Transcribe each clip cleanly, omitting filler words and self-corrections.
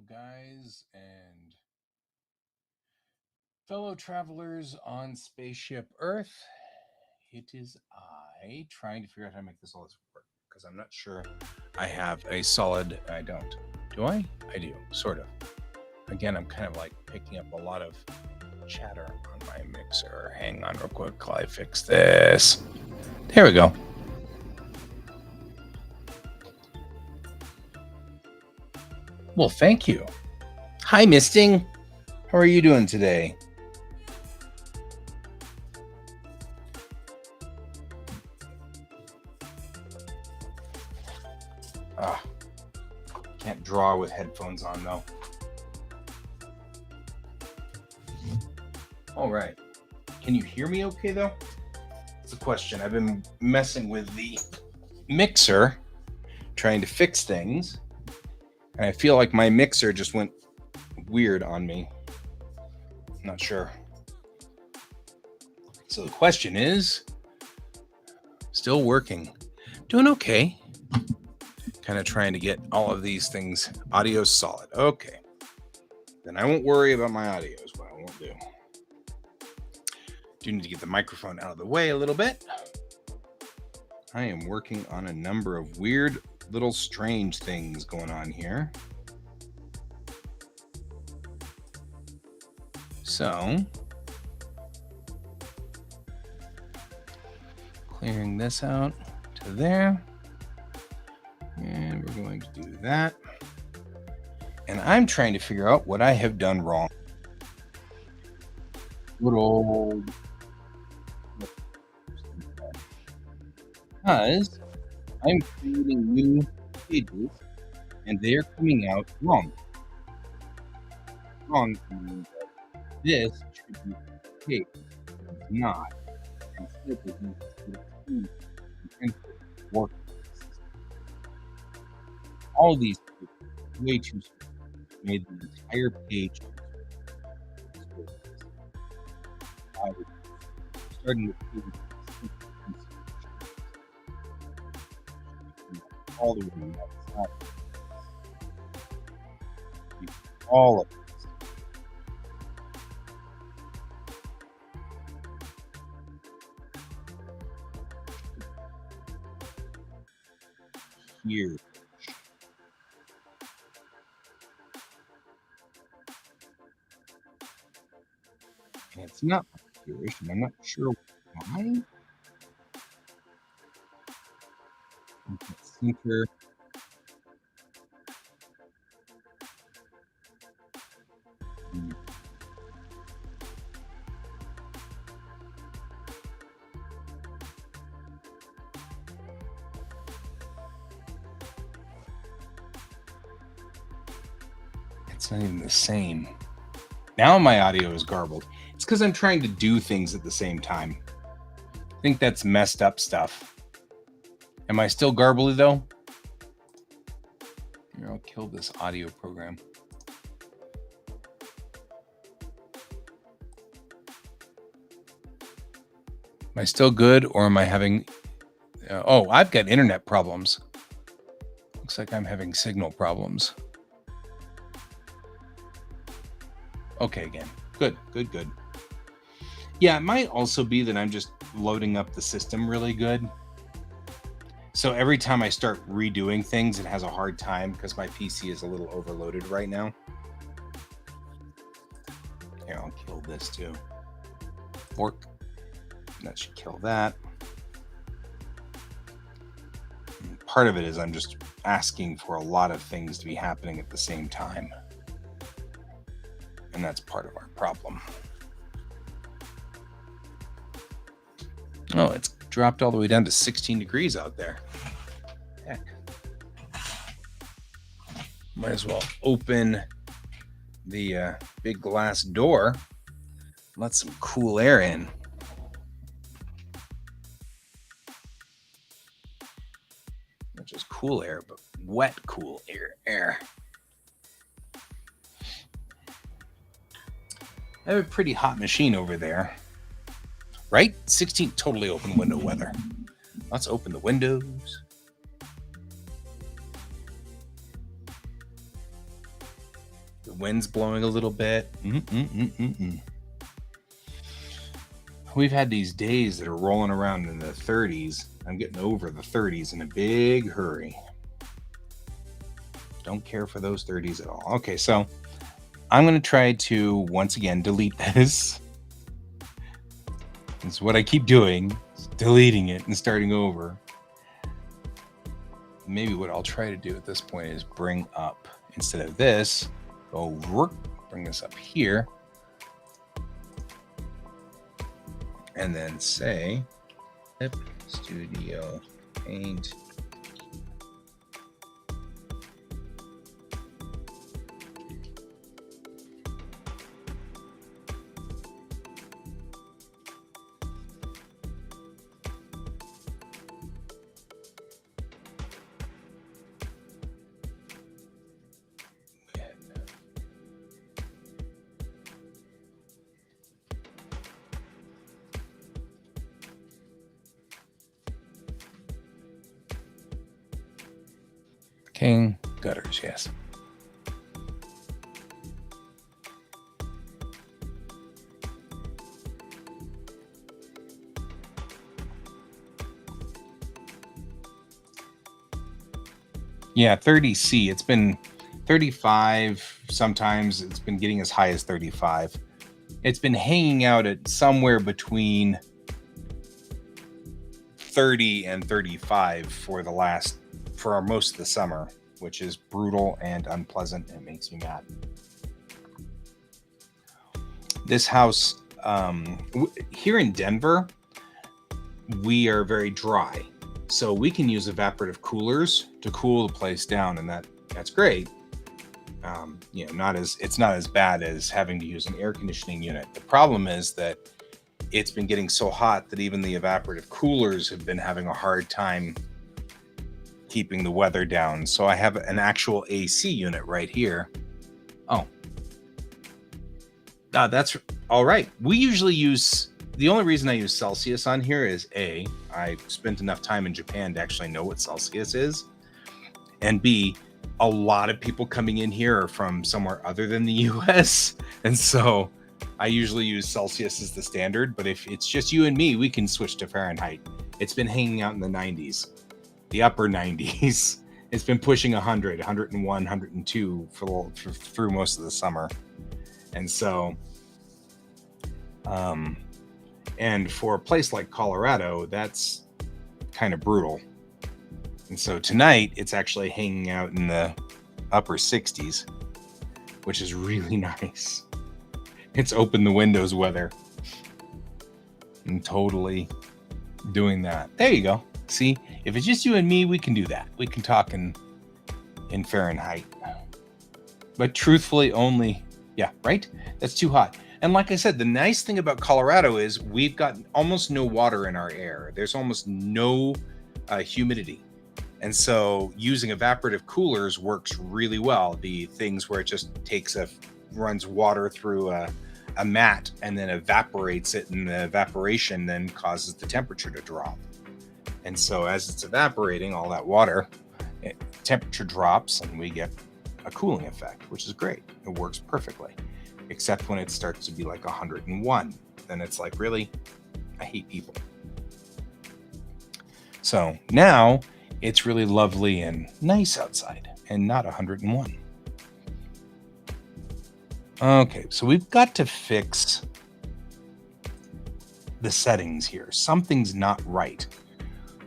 guys and fellow travelers on Spaceship Earth. It is I trying to figure out how to make this all work because I'm not sure I have a solid. I don't. Do I? I do, sort of. Again, I'm kind of like picking up a lot of chatter on my mixer. Hang on real quick while I fix this. There we go. Well, thank you. Hi, Misting. How are you doing today? Can't draw with headphones on, though. All right. Can you hear me okay, though? That's the question. I've been messing with the mixer, trying to fix things. And I feel like my mixer just went weird on me. I'm not sure. So the question is, still working. Doing okay. Kind of trying to get all of these things audio solid. Okay. Then I won't worry about my audio is what I won't do. Do need to get the microphone out of the way a little bit. I am working on a number of weird little strange things going on here. So, clearing this out to there. And we're going to do that. And I'm trying to figure out what I have done wrong. Good old. Because I'm creating new pages and they're coming out wrong. Wrong means that this should be the page. It's not. Instead, it needs to work. All these pages way too small. Made the entire page. Starting with all the way outside. All of this. Here. And it's not here, and I'm not sure why. Center. It's not even the same. Now my audio is garbled. It's because I'm trying to do things at the same time. I think that's messed up stuff. Am I still garbly though? Here, I'll kill this audio program. Am I still good or am I having... oh, I've got internet problems. Looks like I'm having signal problems. Okay, again. Good. Yeah, it might also be that I'm just loading up the system really good. So every time I start redoing things, it has a hard time because my PC is a little overloaded right now. Here, I'll kill this too. Fork. That should kill that. And part of it is I'm just asking for a lot of things to be happening at the same time. And that's part of our problem. Oh, it's dropped all the way down to 16 degrees out there. Heck. Might as well open the big glass door. Let some cool air in. Not just cool air, but wet cool air. I have a pretty hot machine over there. Right? 16, totally open window weather. Let's open the windows. wind's blowing a little bit. We've had these days that are rolling around in the 30s. I'm getting over the 30s in a big hurry. Don't care for those 30s at all. Okay, so I'm going to try to, once again, delete this. It's what I keep doing, deleting it and starting over. Maybe what I'll try to do at this point is bring up, instead of this, bring this up here. And then say, Studio Paint. King gutters, yes. Yeah, 30C. It's been 35 sometimes. It's been getting as high as 35. It's been hanging out at somewhere between 30 and 35 for most of the summer, which is brutal and unpleasant. It makes me mad. This house, here in Denver, we are very dry. So we can use evaporative coolers to cool the place down, and that's great. It's not as bad as having to use an air conditioning unit. The problem is that it's been getting so hot that even the evaporative coolers have been having a hard time keeping the weather down. So I have an actual AC unit right here. That's all right. We usually use, the only reason I use Celsius on here is A, I spent enough time in Japan to actually know what Celsius is. And B, a lot of people coming in here are from somewhere other than the US. And so I usually use Celsius as the standard, but if it's just you and me, we can switch to Fahrenheit. It's been hanging out in the 90s, the upper 90s. It's been pushing 100, 101, 102 through most of the summer. And so, and for a place like Colorado, that's kind of brutal. And so tonight it's actually hanging out in the upper 60s, which is really nice. It's open the windows weather and totally doing that. There you go. See, if it's just you and me, we can do that. We can talk in Fahrenheit. But truthfully only, yeah, right? That's too hot. And like I said, the nice thing about Colorado is we've got almost no water in our air. There's almost no humidity. And so using evaporative coolers works really well. The things where it just runs water through a mat and then evaporates it, and the evaporation then causes the temperature to drop. And so as it's evaporating, all that water, temperature drops and we get a cooling effect, which is great. It works perfectly, except when it starts to be like 101. Then it's like, really? I hate people. So now it's really lovely and nice outside and not 101. Okay, so we've got to fix the settings here. Something's not right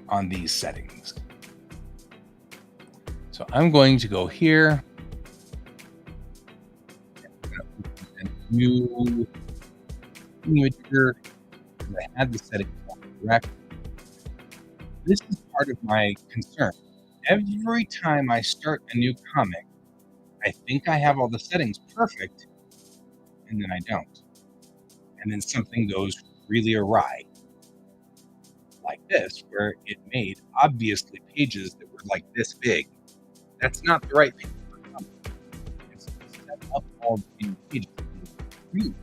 on these settings. So I'm going to go here. New imager. I had the settings correct. This is part of my concern. Every time I start a new comic, I think I have all the settings perfect, and then I don't. And then something goes really awry. Like this, where it made obviously pages that were like this big. That's not the right thing for a comic. It's to set up all the pages. Really,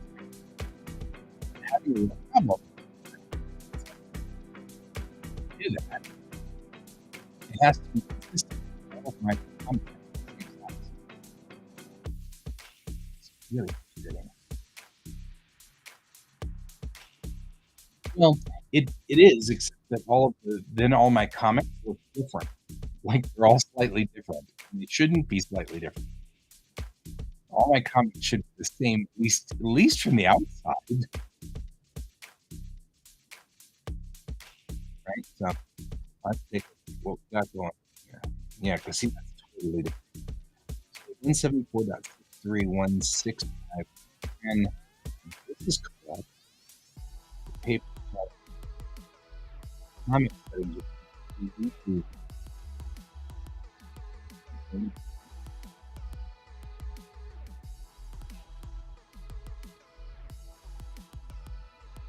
having a problem to do that, it has to be consistent with all of my content. really frustrating. Well, it is, except that all my comics look different. Like, they're all slightly different, and they shouldn't be slightly different. All my comics should be the same, at least from the outside, right? So, let's take a look what we got going here. Yeah, 'cause see, that's totally different. So 174.6316.5, this is correct. The paper comic settings are completely different.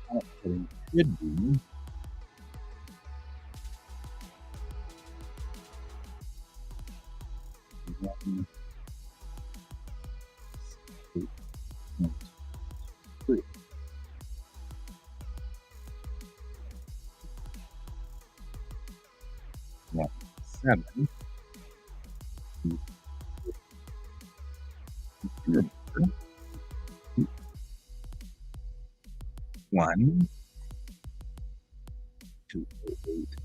Comic settings should be 168.3. Yeah, 7. Remember, 1, 208,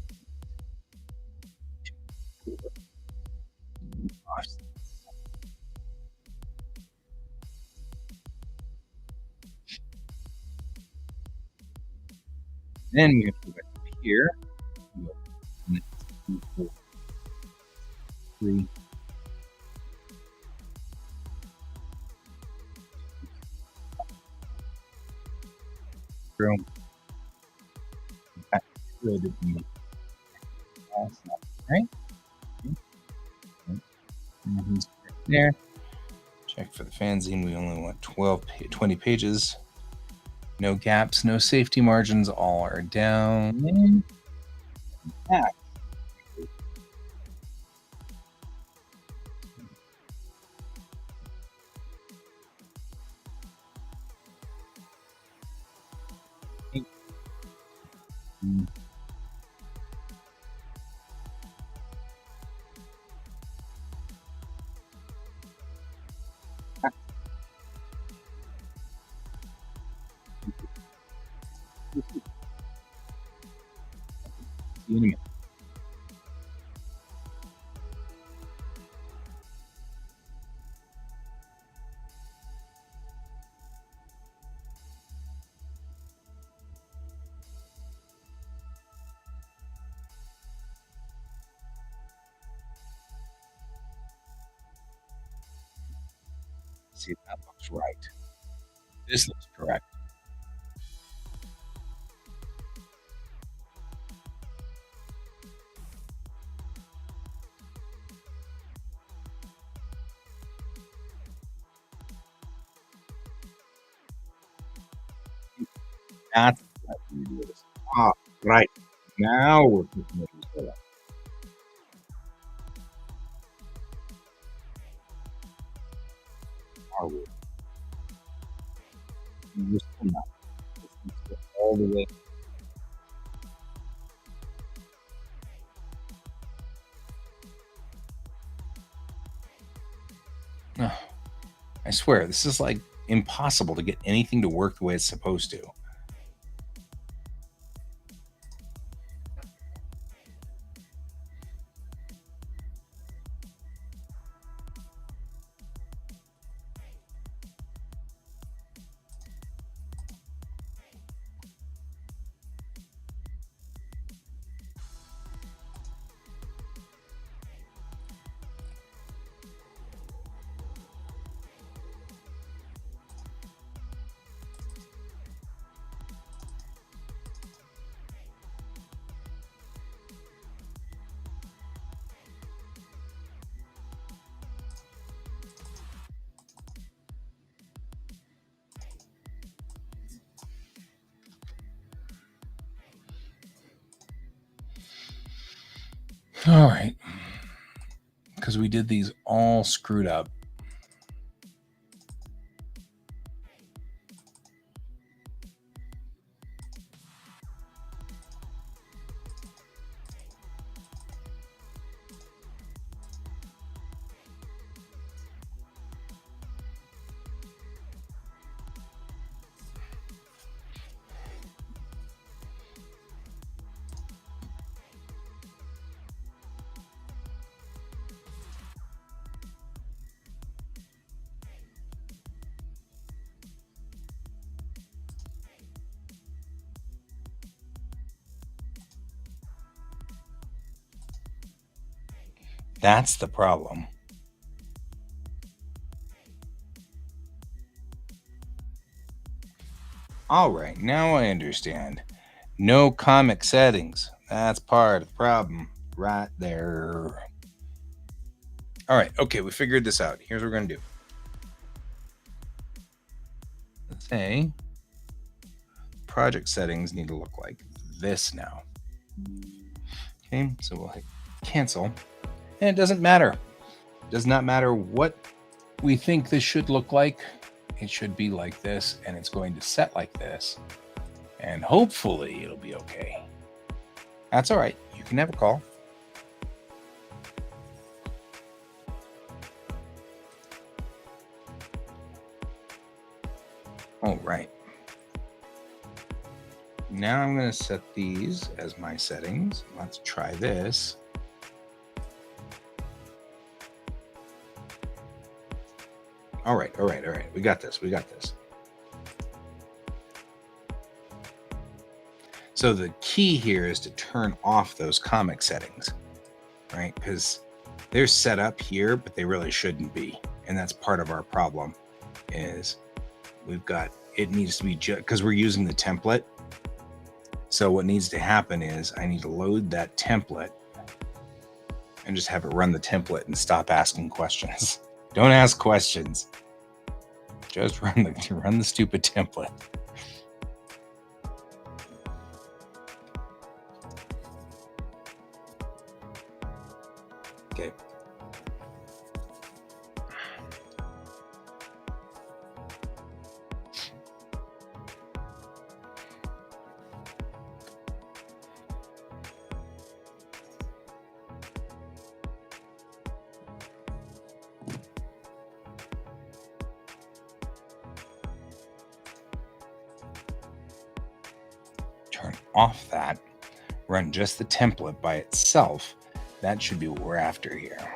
4, offset. Then we have to go back up here. We go 1, 2, 4, 3, zero. Back to the right? And he's right there. Check for the fanzine. We only want 20 pages. No gaps, no safety margins. All are down. Back. See you in a minute. See if that looks right. This looks correct. That's what we do this. Ah, right. Now we're putting it together. Are we? We're still not. This needs to go all the way. Ugh, I swear, this is like impossible to get anything to work the way it's supposed to. All right. Because we did these all screwed up. That's the problem. All right, now I understand. No comic settings. That's part of the problem right there. All right, okay, we figured this out. Here's what we're going to do. Let's say project settings need to look like this now. Okay, so we'll hit cancel. And it doesn't matter. It does not matter what we think this should look like. It should be like this, and it's going to set like this. And hopefully it'll be okay. That's all right. You can have a call. All right. Now I'm going to set these as my settings. Let's try this. All right. We got this. So the key here is to turn off those comic settings, right? Because they're set up here, but they really shouldn't be. And that's part of our problem is it needs to be because we're using the template. So what needs to happen is I need to load that template and just have it run the template and stop asking questions. Don't ask questions. Just run the stupid template. Okay. Turn off that, run just the template by itself. That should be what we're after here.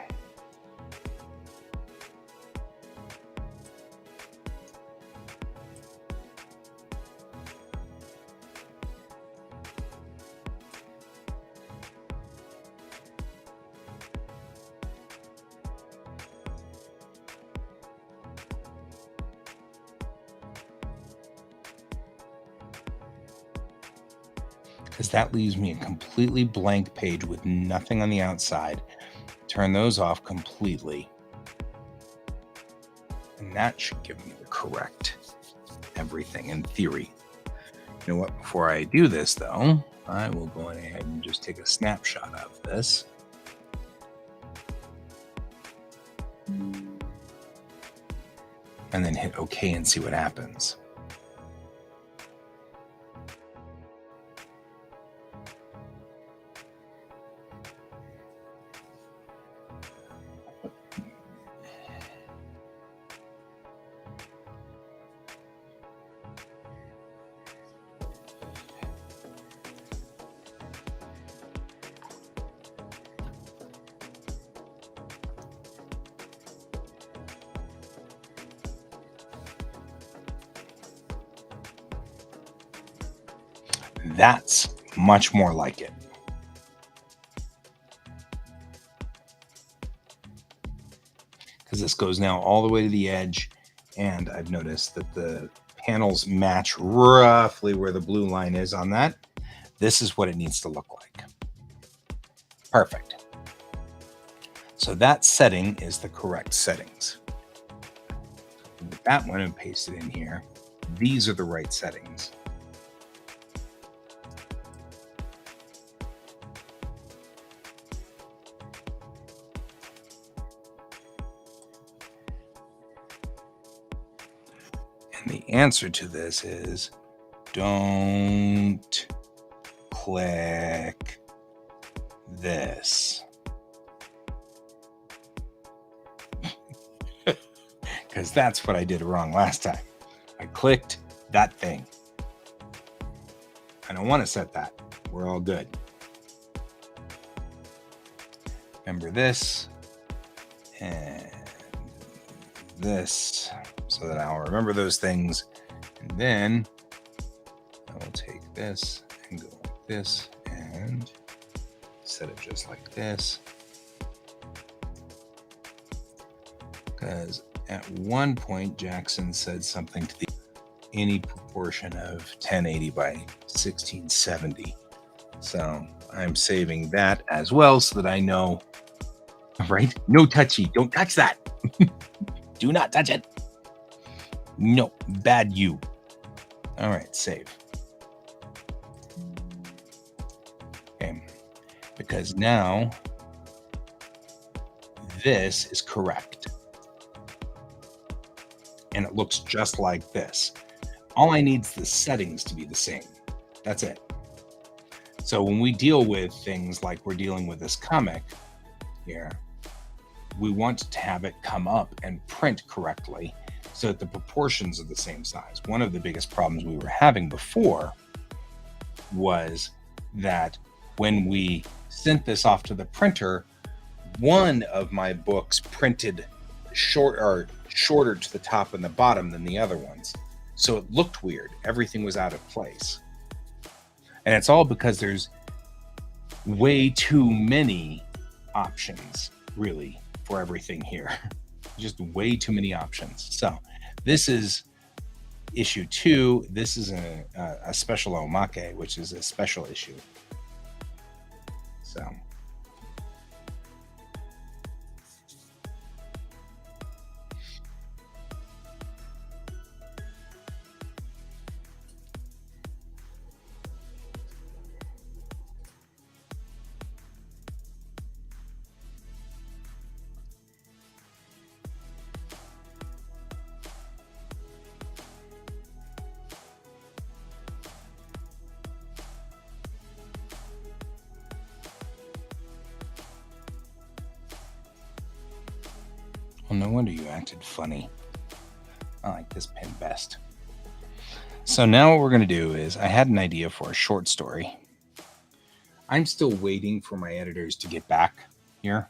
Because that leaves me a completely blank page with nothing on the outside. Turn those off completely. And that should give me the correct everything in theory. You know what? Before I do this, though, I will go ahead and just take a snapshot of this. And then hit OK and see what happens. That's much more like it. Because this goes now all the way to the edge, and I've noticed that the panels match roughly where the blue line is on that. This is what it needs to look like. Perfect. So that setting is the correct settings. With that one and paste it in here. These are the right settings. And the answer to this is don't click this. Because that's what I did wrong last time. I clicked that thing. I don't want to set that. We're all good. Remember this and this so that I'll remember those things. And then I will take this and go like this and set it just like this. Because at one point, Jackson said something to the any proportion of 1080 by 1670. So I'm saving that as well so that I know, right? No touchy. Don't touch that. Do not touch it. No, bad you. All right, save. Okay, because now this is correct. And it looks just like this. All I need is the settings to be the same. That's it. So when we deal with things like we're dealing with this comic here, we want to have it come up and print correctly so that the proportions are the same size. One of the biggest problems we were having before was that when we sent this off to the printer, one of my books printed shorter to the top and the bottom than the other ones. So it looked weird. Everything was out of place. And it's all because there's way too many options, really, for everything here. Just way too many options. So this is issue 2. This is a special omake, which is a special issue. So well, no wonder you acted funny. I like this pen best. So now what we're going to do is, I had an idea for a short story. I'm still waiting for my editors to get back here.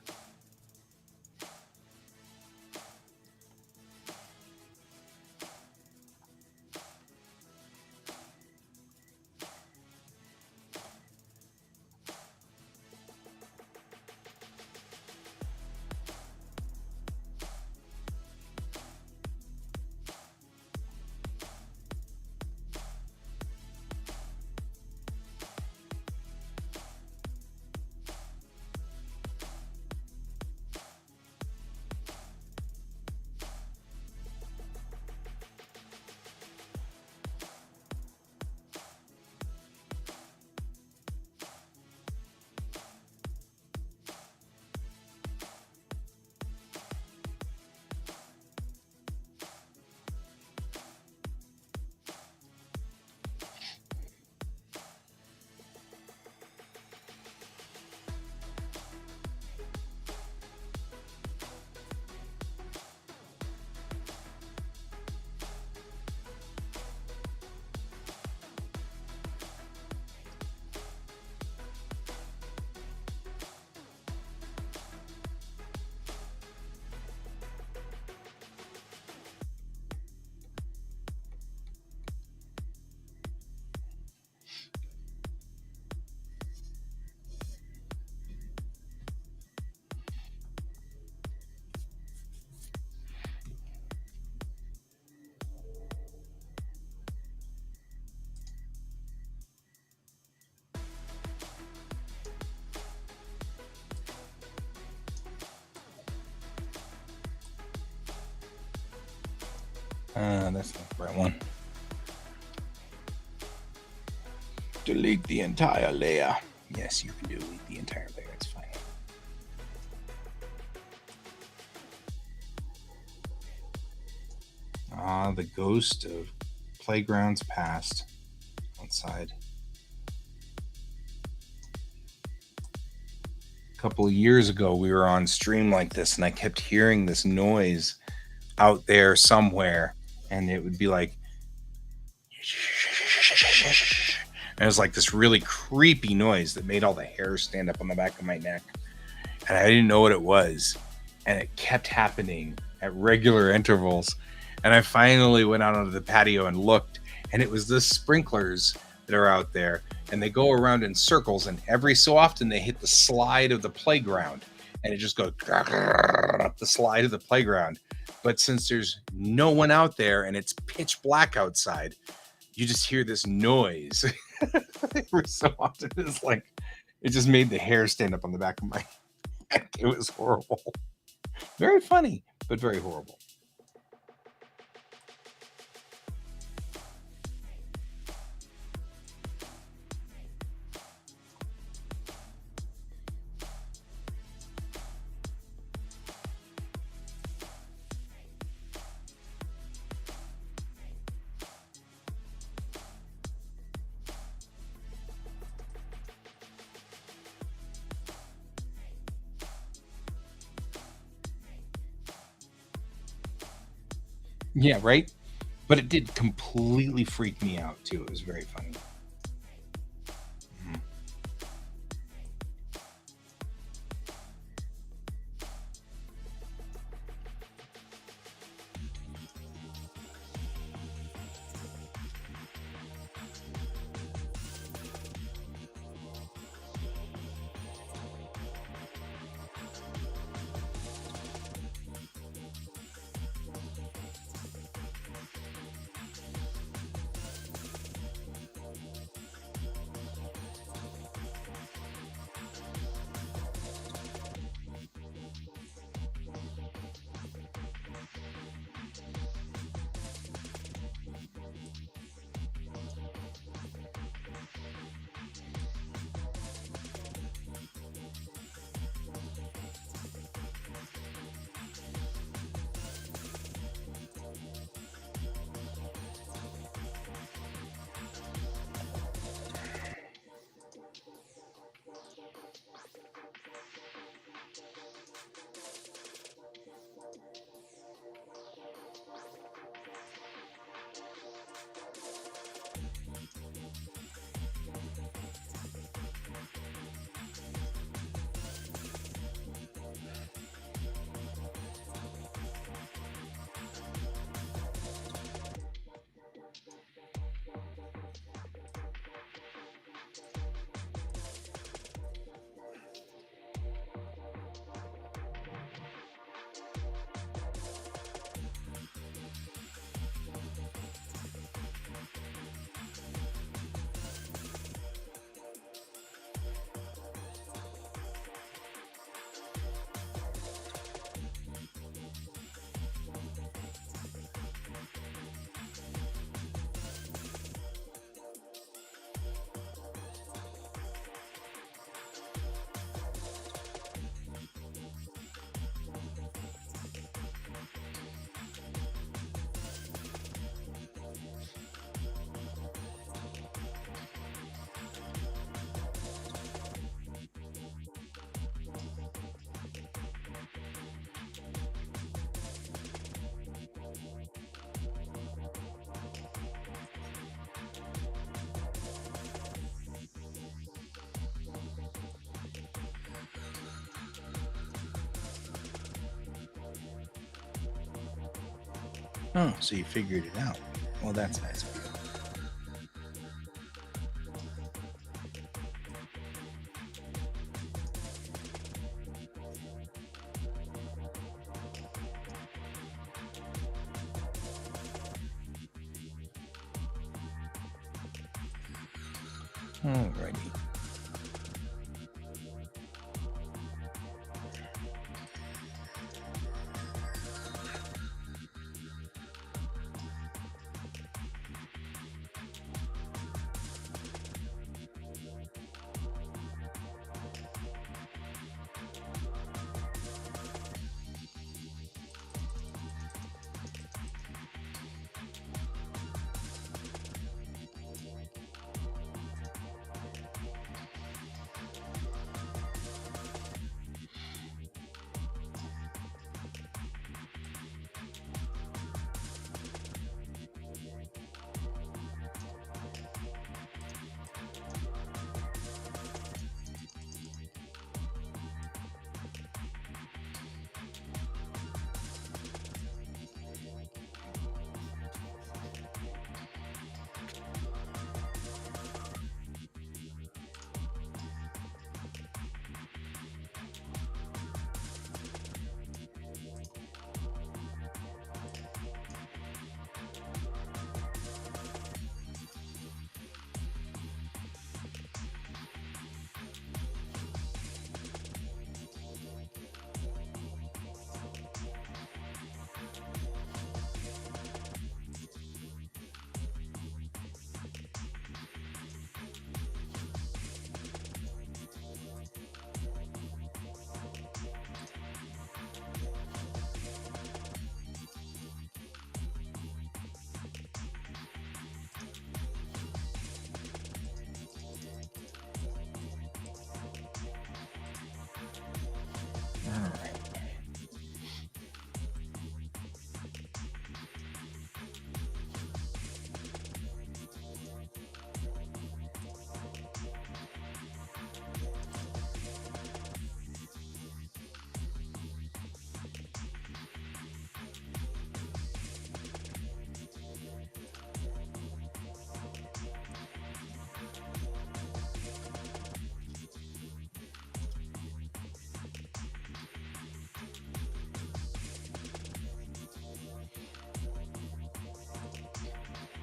That's not the right one. Delete the entire layer. Yes, you can delete the entire layer. It's fine. The ghost of playgrounds past outside. A couple of years ago, we were on stream like this, and I kept hearing this noise out there somewhere, and it would be like, and it was like this really creepy noise that made all the hair stand up on the back of my neck, and I didn't know what it was, and it kept happening at regular intervals. And I finally went out onto the patio and looked, and it was the sprinklers that are out there, and they go around in circles, and every so often they hit the slide of the playground, and it just goes up the slide of the playground. But since there's no one out there and it's pitch black outside, you just hear this noise. Every so often, it's like it just made the hair stand up on the back of my neck. It was horrible. Very funny, but very horrible. Yeah, right? But it did completely freak me out too. It was very funny. Mhm. Oh, so you figured it out. Well, that's nice of you. Alrighty.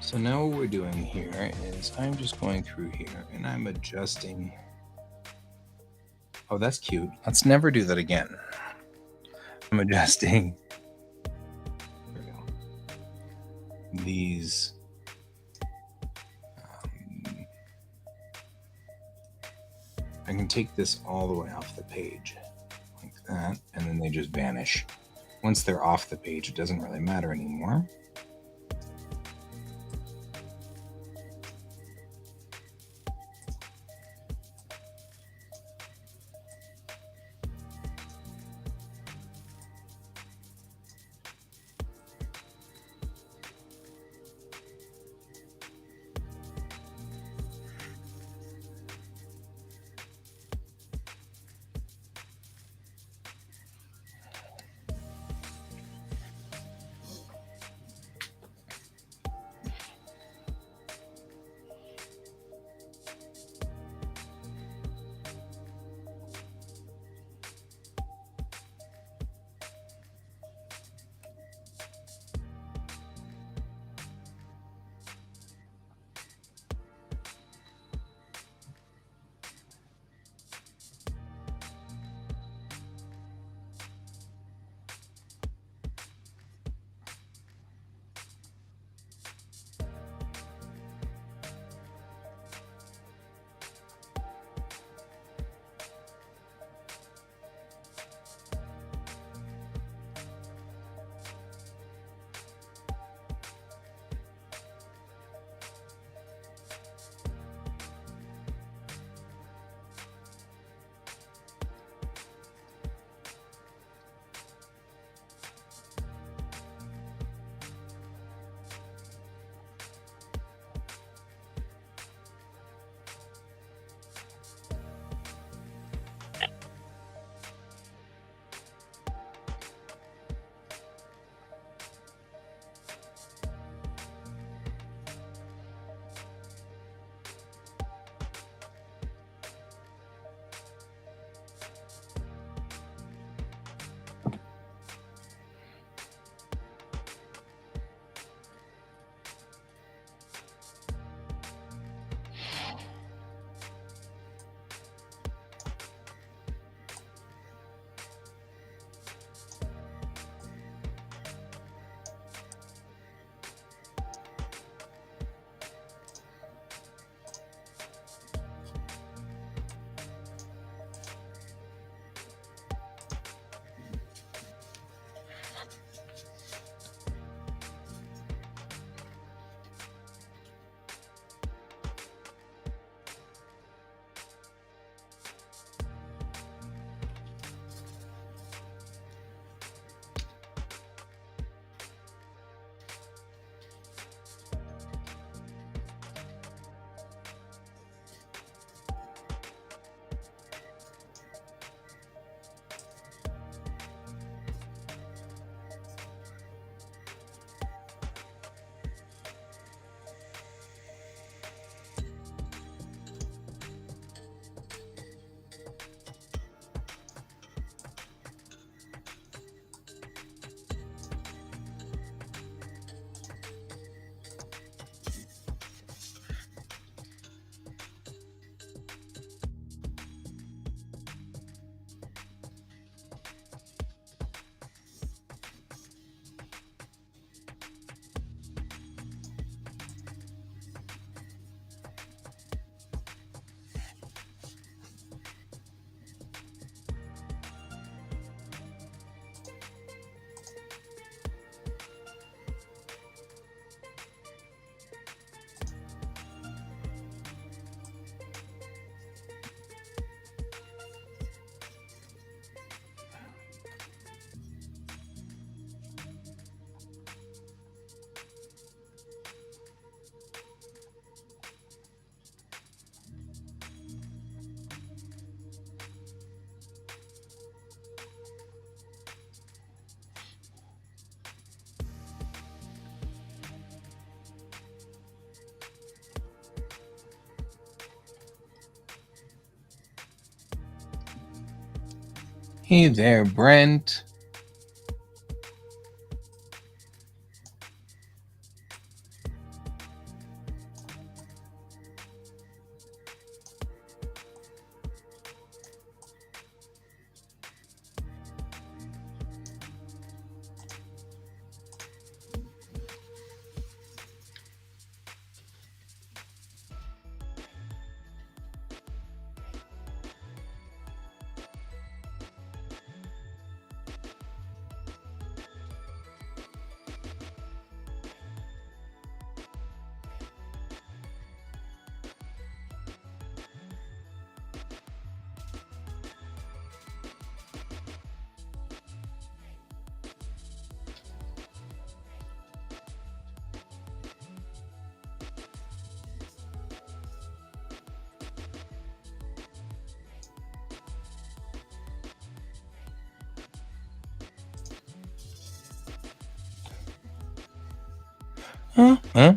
So now what we're doing here is I'm just going through here and I'm adjusting. Oh, that's cute. Let's never do that again. I'm adjusting these I can take this all the way off the page like that, and then they just vanish. Once they're off the page, it doesn't really matter anymore. Hey there, Brent.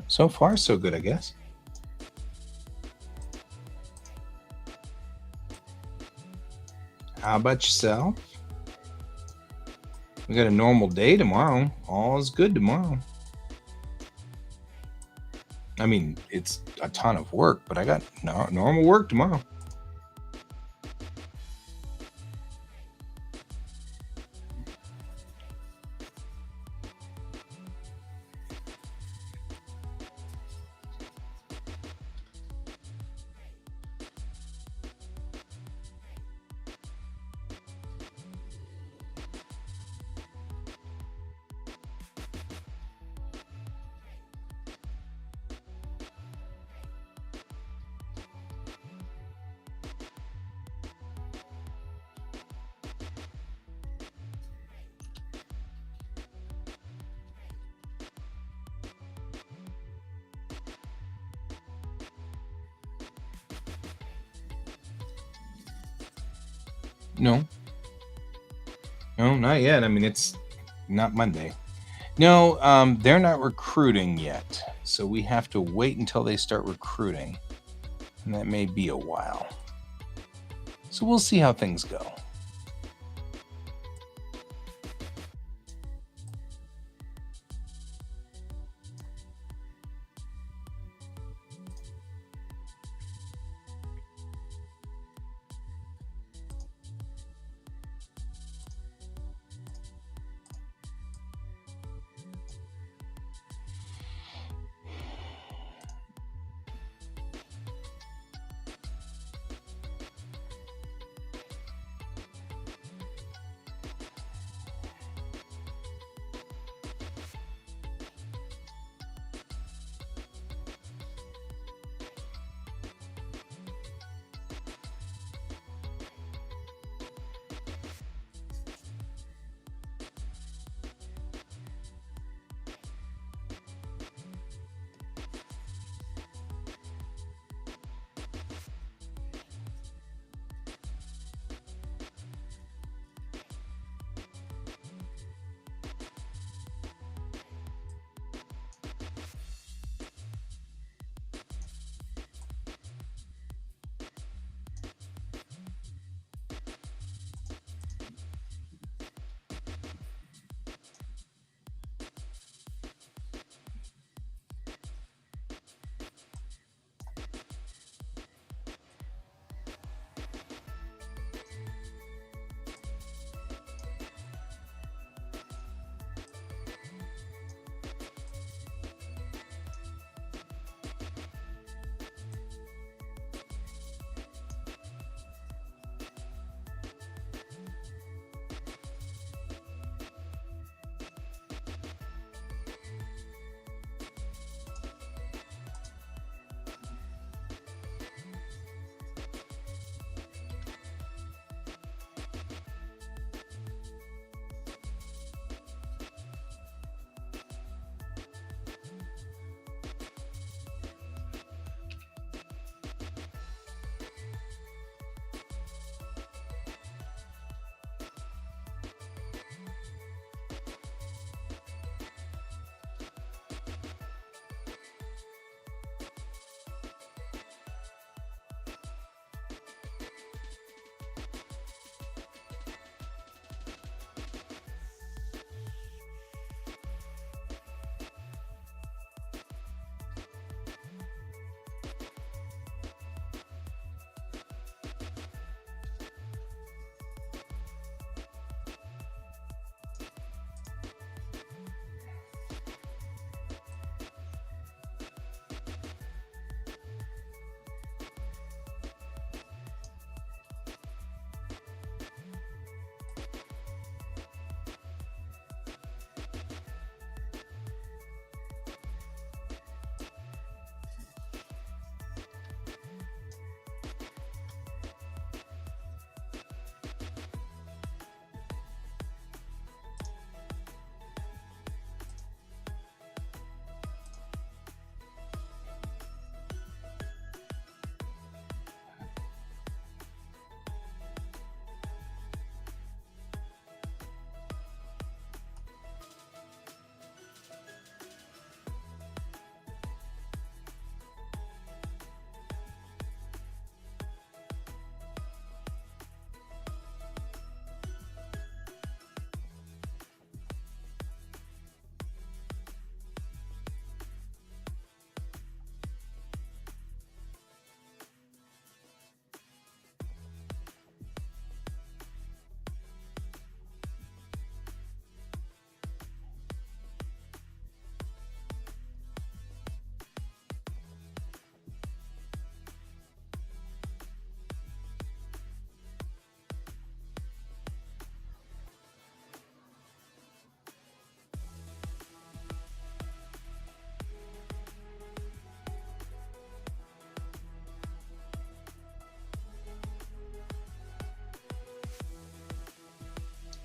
So far, so good, I guess. How about yourself? We got a normal day tomorrow. All is good tomorrow. I mean, it's a ton of work, but I got normal work tomorrow. No, not yet. I mean, it's not Monday. No, they're not recruiting yet. So we have to wait until they start recruiting. And that may be a while. So we'll see how things go.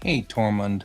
Hey, Tormund.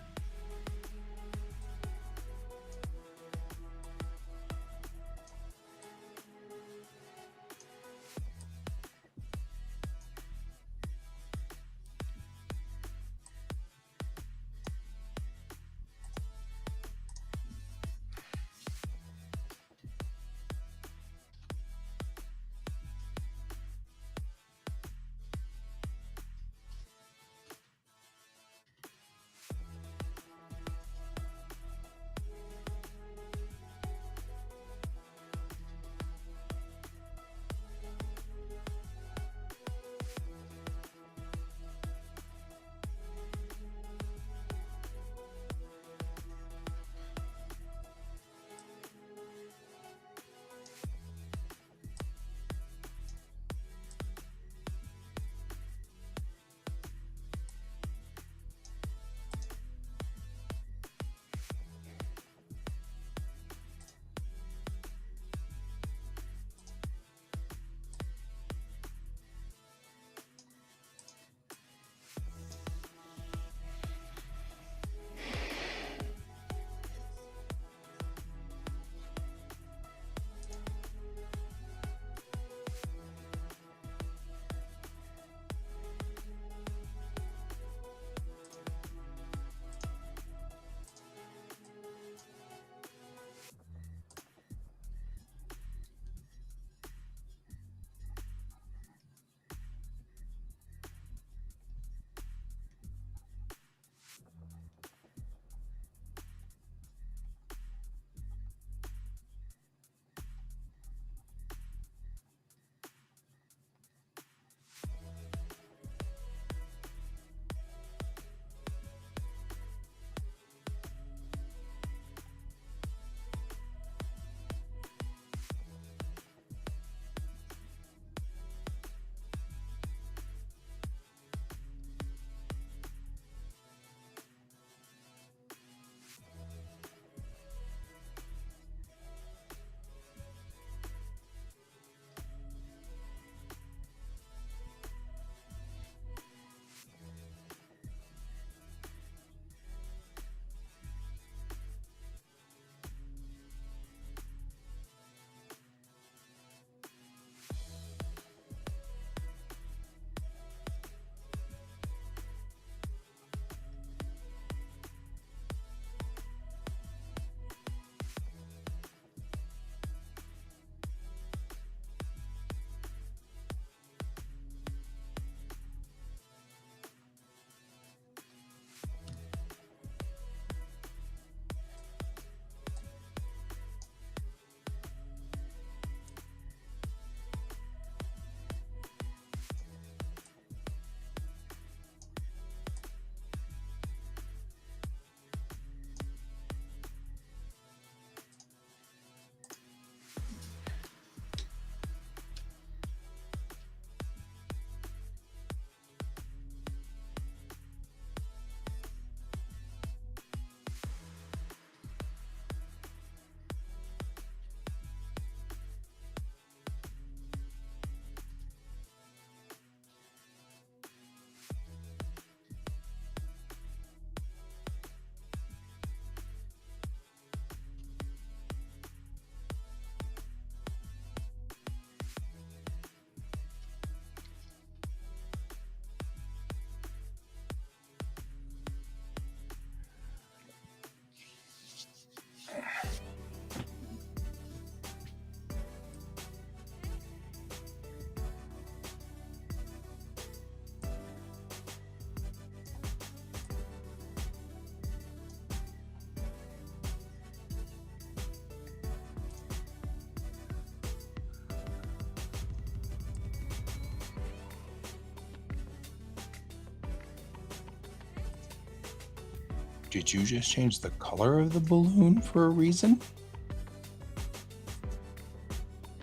Did you just change the color of the balloon for a reason?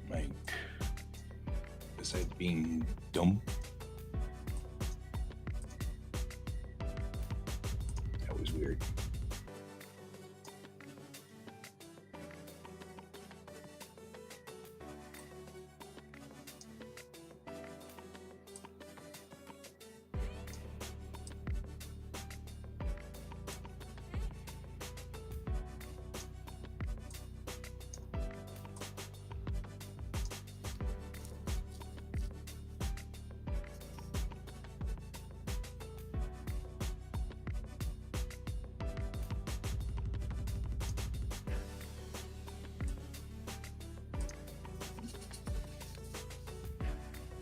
Like, besides being dumb? That was weird.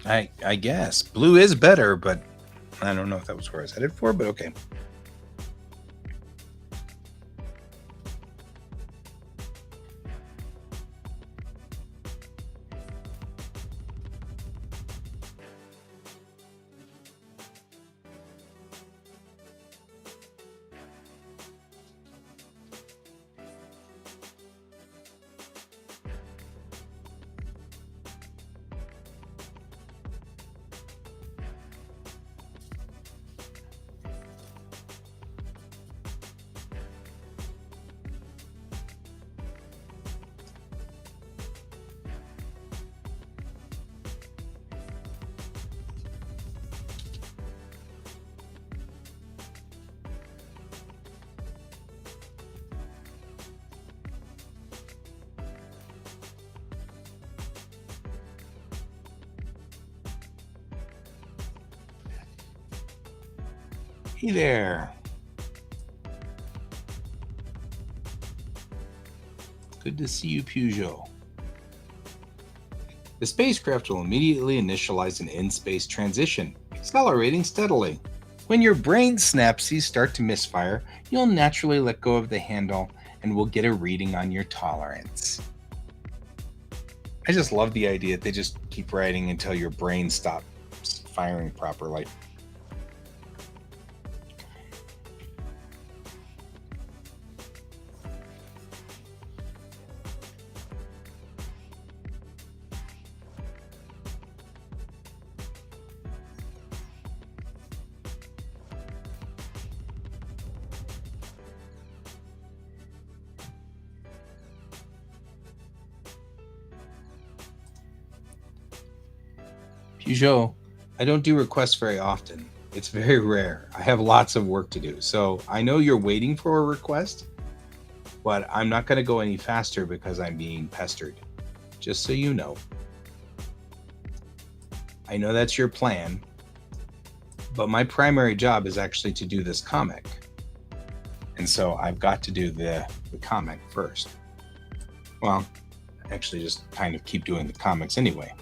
I guess blue is better, but I don't know if that was where I was headed for, but okay. Hey there. Good to see you, Peugeot. The spacecraft will immediately initialize an in-space transition, accelerating steadily. When your brain synapses start to misfire, you'll naturally let go of the handle and we'll get a reading on your tolerance. I just love the idea that they just keep writing until your brain stops firing properly. Peugeot, I don't do requests very often. It's very rare. I have lots of work to do. So I know you're waiting for a request, but I'm not going to go any faster because I'm being pestered. Just so you know. I know that's your plan, but my primary job is actually to do this comic. And so I've got to do the comic first. Well, actually just kind of keep doing the comics anyway.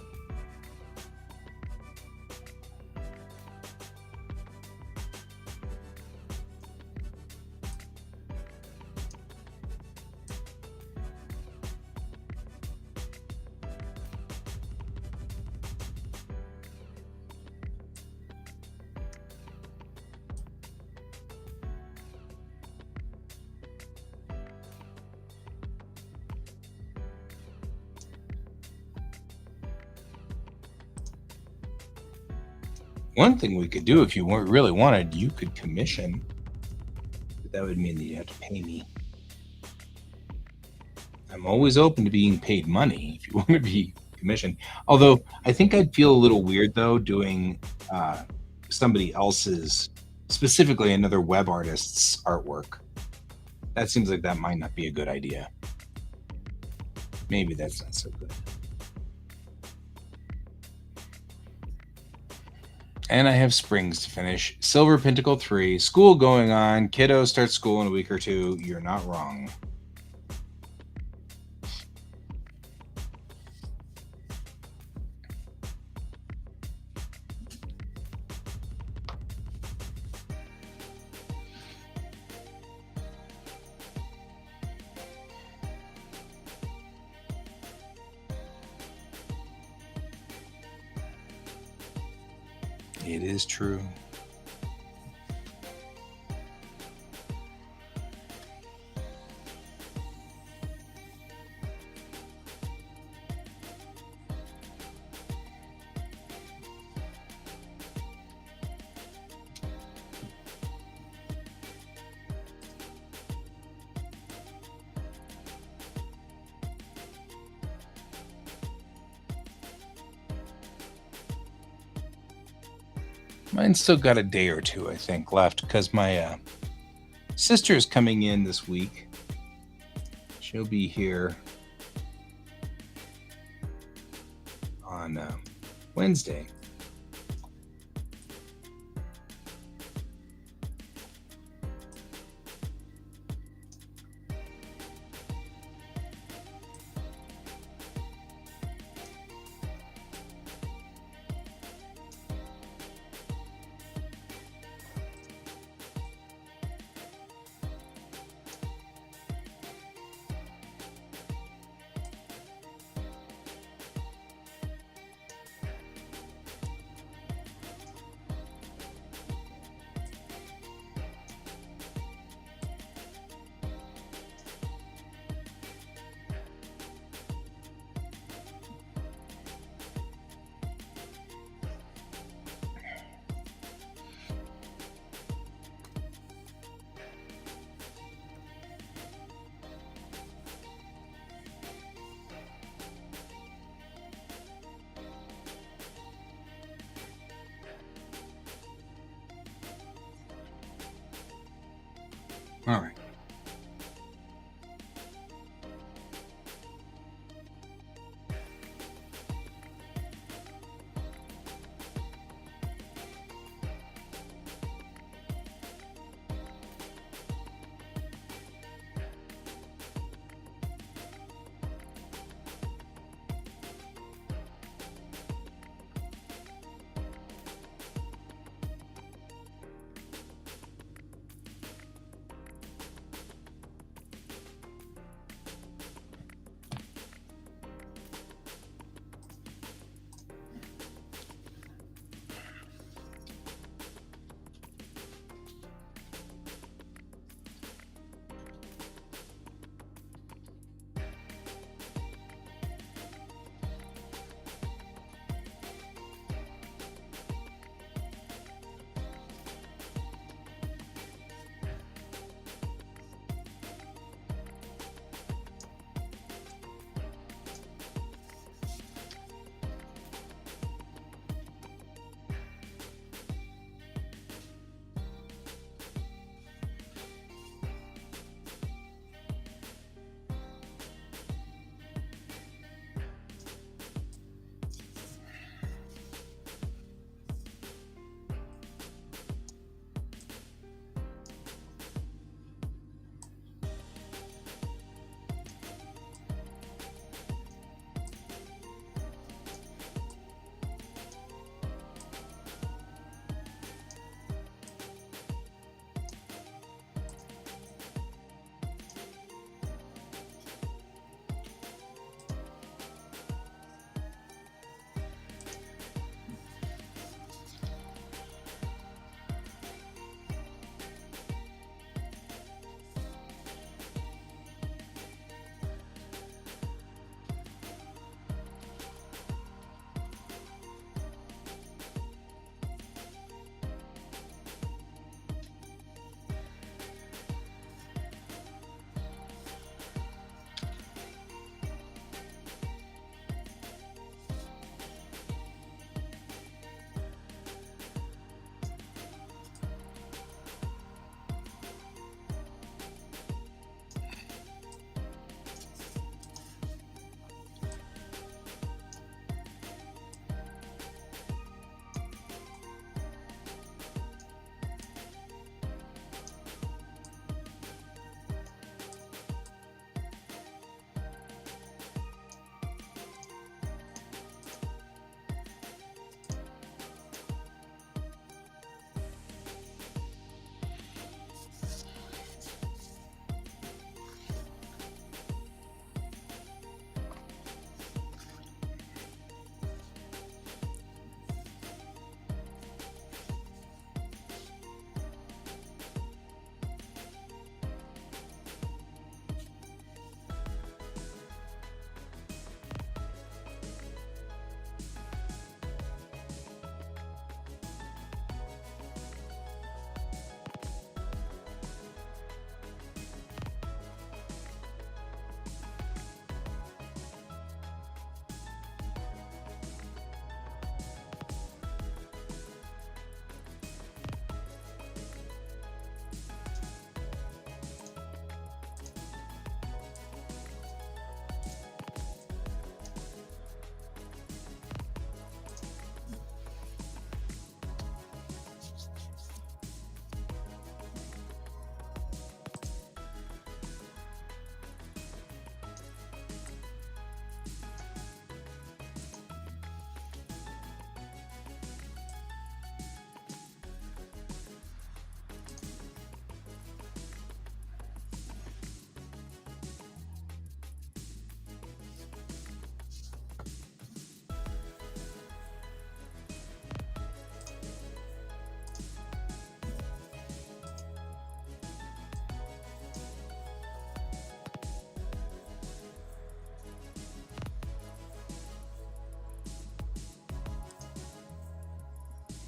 One thing we could do if you really wanted, you could commission. But that would mean that you have to pay me. I'm always open to being paid money if you want to be commissioned. Although I think I'd feel a little weird though doing somebody else's, specifically another web artist's artwork. That seems like that might not be a good idea. Maybe that's not so good. And I have Springs to finish. Silver Pentacle 3. School going on. Kiddo starts school in a week or two. You're not wrong. It is true. Mine's still got a day or two, I think, left because my sister's coming in this week. She'll be here on Wednesday. All right.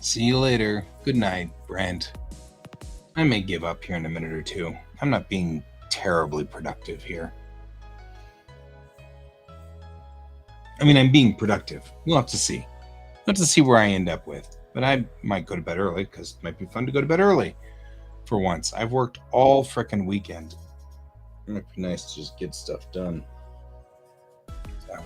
See you later. Good night, Brent. I may give up here in a minute or two. I'm not being terribly productive here. I mean, I'm being productive. We'll have to see. We'll have to see where I end up with. But I might go to bed early because it might be fun to go to bed early. For once, I've worked all frickin' weekend. It might be nice to just get stuff done. So.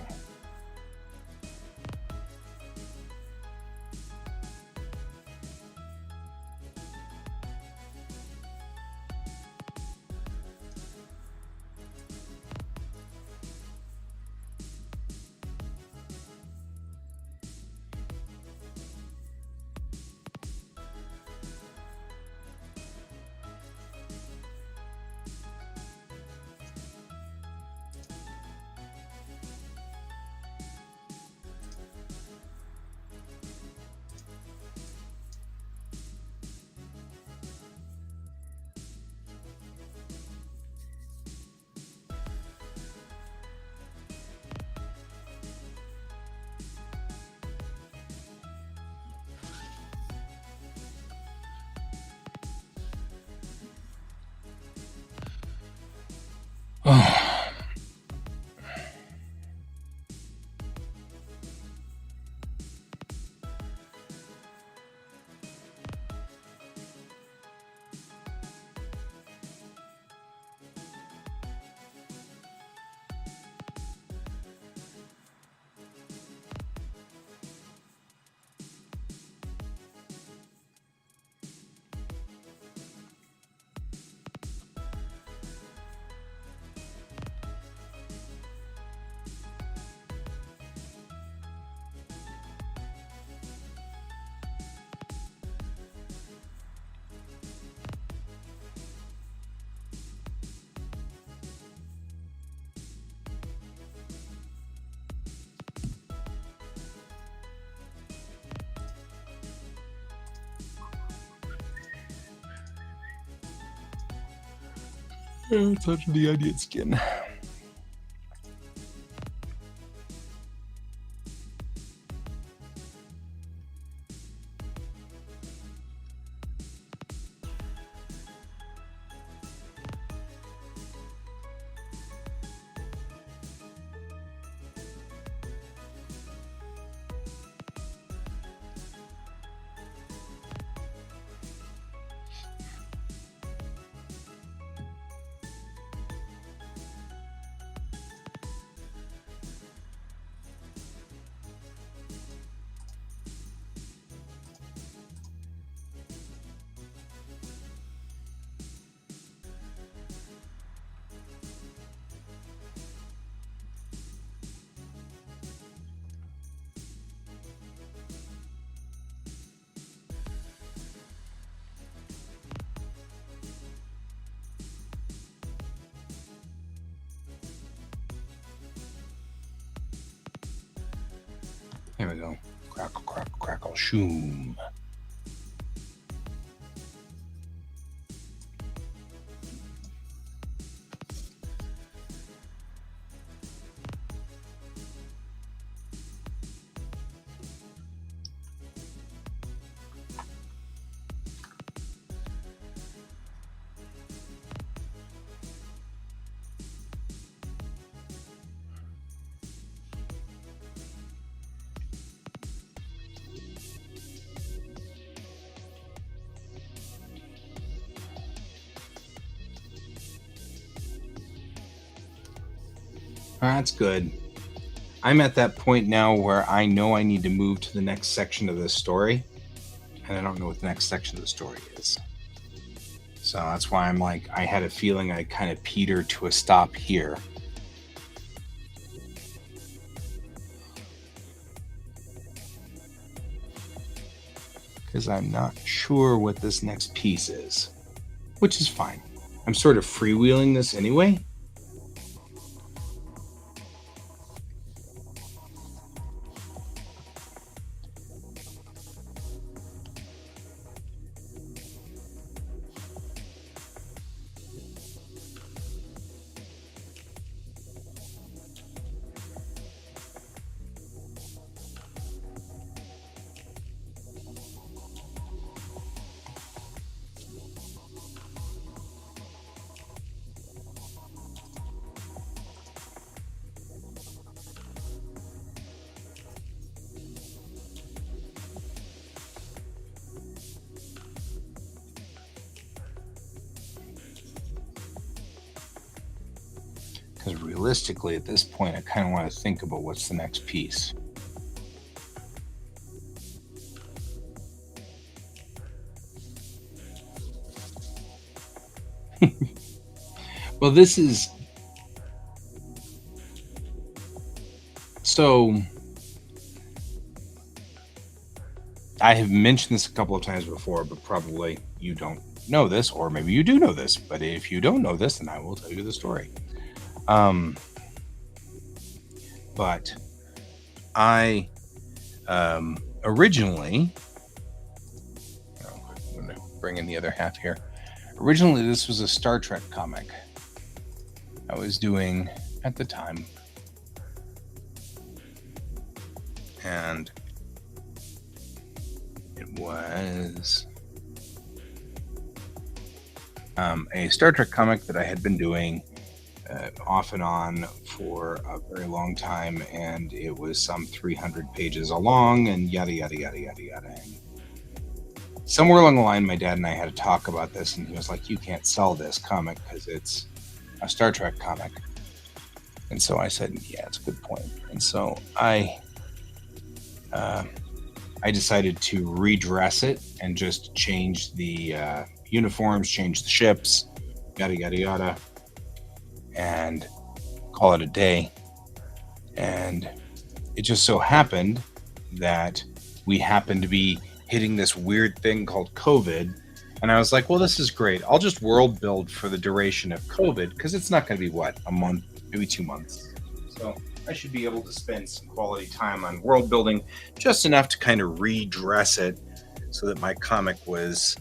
Oh. Touch the onion skin. There we go. Crackle, crackle, crackle, shoom. That's good. I'm at that point now where I know I need to move to the next section of this story, and I don't know what the next section of the story is. So that's why I'm like, I had a feeling I kind of petered to a stop here. Because I'm not sure what this next piece is, which is fine. I'm sort of freewheeling this anyway. Because realistically, at this point, I kind of want to think about what's the next piece. Well, this is... So, I have mentioned this a couple of times before, but probably you don't know this, or maybe you do know this. But if you don't know this, then I will tell you the story. But I originally... I'm going to bring in the other half here. Originally, this was a Star Trek comic I was doing at the time. And it was a Star Trek comic that I had been doing off and on for a very long time, and it was some 300 pages along, and yada yada yada yada yada. And somewhere along the line, my dad and I had a talk about this, and he was like, "You can't sell this comic because it's a Star Trek comic." And so I said, "Yeah, it's a good point." And so I decided to redress it and just change the uniforms, change the ships, yada yada yada, and call it a day. And it just so happened that we happened to be hitting this weird thing called COVID. And I was like, well, this is great. I'll just world build for the duration of COVID, because it's not going to be, what, a month, maybe 2 months. So I should be able to spend some quality time on world building, just enough to kind of redress it so that my comic was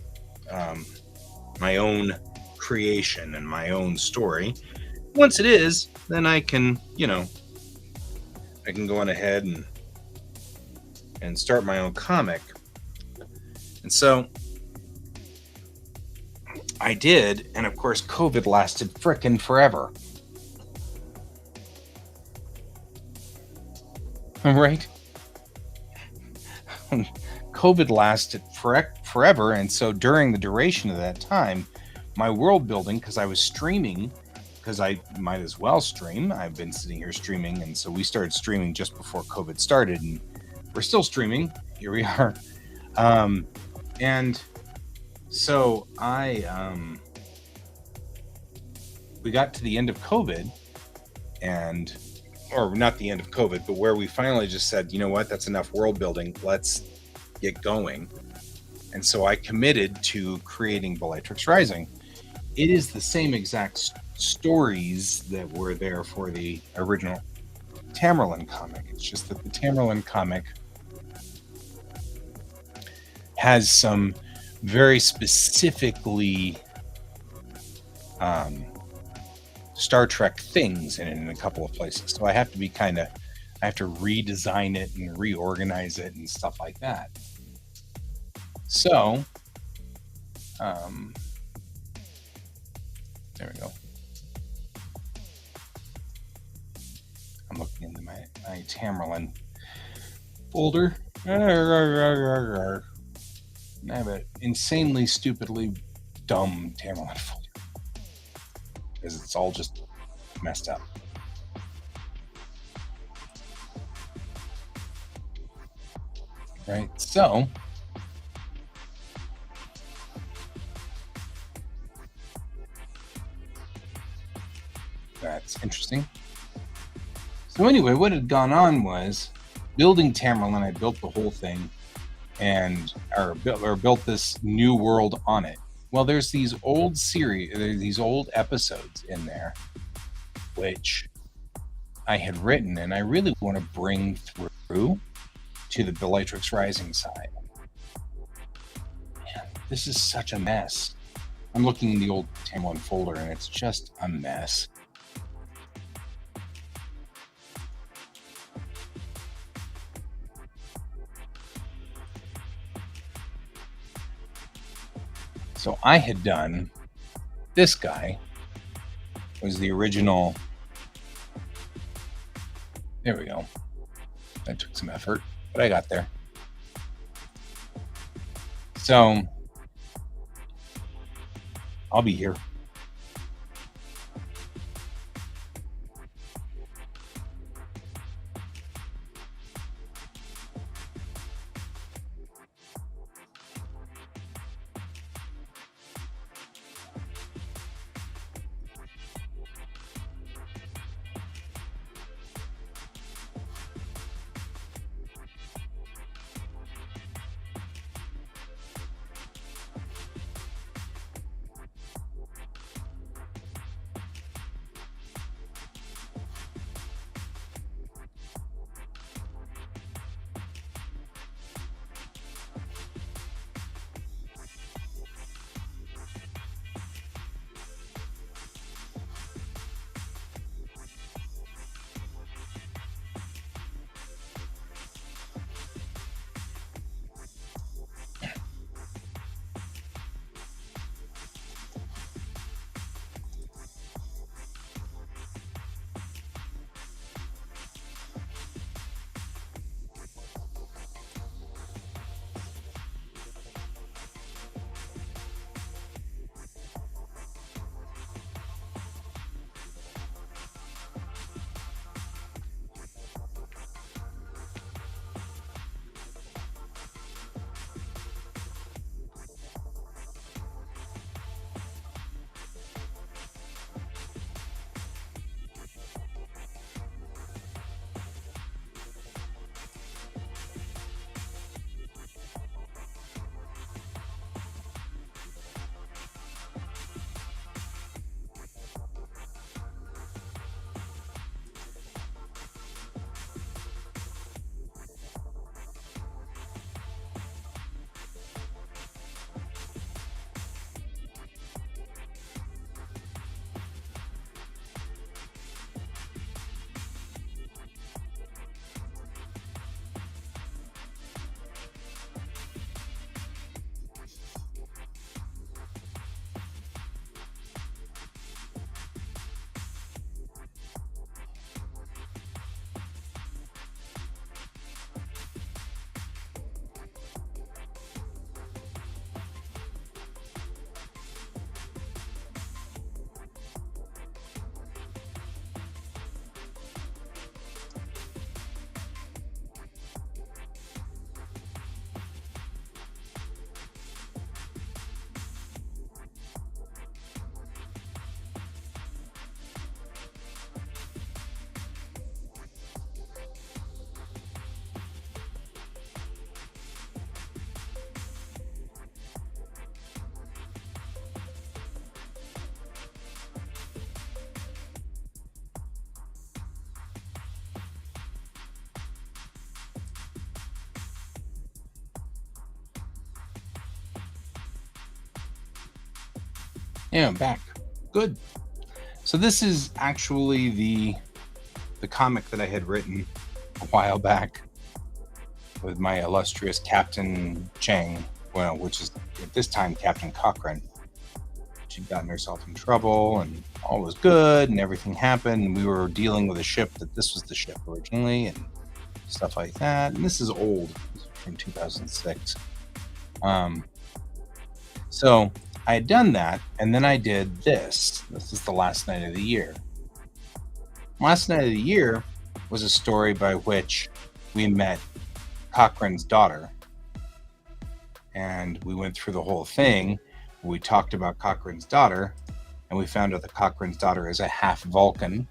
my own creation and my own story. Once it is, then I can, I can go on ahead and start my own comic. And so I did, and of course COVID lasted frickin' forever. Right? COVID lasted forever, and so during the duration of that time, my world building, because I was streaming, because I might as well stream. I've been sitting here streaming, and so we started streaming just before COVID started, and we're still streaming. Here we are. And so we got to the end of COVID, or not the end of COVID, but where we finally just said, you know what, that's enough world building. Let's get going. And so I committed to creating Bellatrix Rising. It is the same exact stories that were there for the original Tamerlane comic. It's just that the Tamerlane comic has some very specifically Star Trek things in it in a couple of places. So I have to I have to redesign it and reorganize it and stuff like that. So, there we go. I'm looking into my Tamerlane folder. I have an insanely, stupidly dumb Tamerlane folder, because it's all just messed up. Right, so that's interesting. So anyway, what had gone on was building Tamerlane. I built the whole thing, or built this new world on it. Well, there's these old episodes in there, which I had written, and I really want to bring through to the Bellatrix Rising side. Man, this is such a mess. I'm looking in the old Tamerlane folder, and it's just a mess. So I had done, this guy was the original. There we go. That took some effort, but I got there. So I'll be here. Yeah, I'm back. Good. So this is actually the comic that I had written a while back with my illustrious Captain Chang, well, which is at this time Captain Cochrane. She'd gotten herself in trouble, and all was good, and everything happened. And we were dealing with a ship that this was the ship originally, and stuff like that. And this is old, this is from 2006. Um, so I had done that, and then I did this. This is the last night of the year. Last Night of the Year was a story by which we met Cochrane's daughter, and we went through the whole thing. We talked about Cochrane's daughter, and we found out that Cochrane's daughter is a half Vulcan,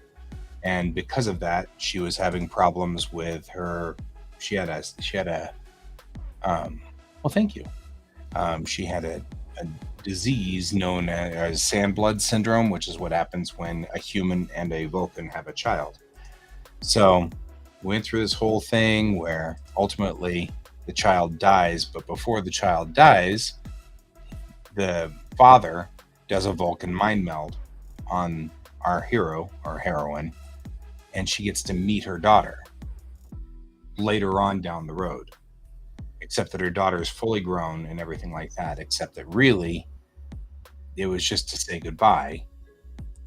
and because of that, she was having problems with her. She had a well, thank you. She had a disease known as sand blood syndrome, which is what happens when a human and a Vulcan have a child. So we went through this whole thing where ultimately the child dies, but before the child dies, the father does a Vulcan mind meld on our hero or heroine, and she gets to meet her daughter later on down the road. Except that her daughter is fully grown and everything like that, except that really it was just to say goodbye,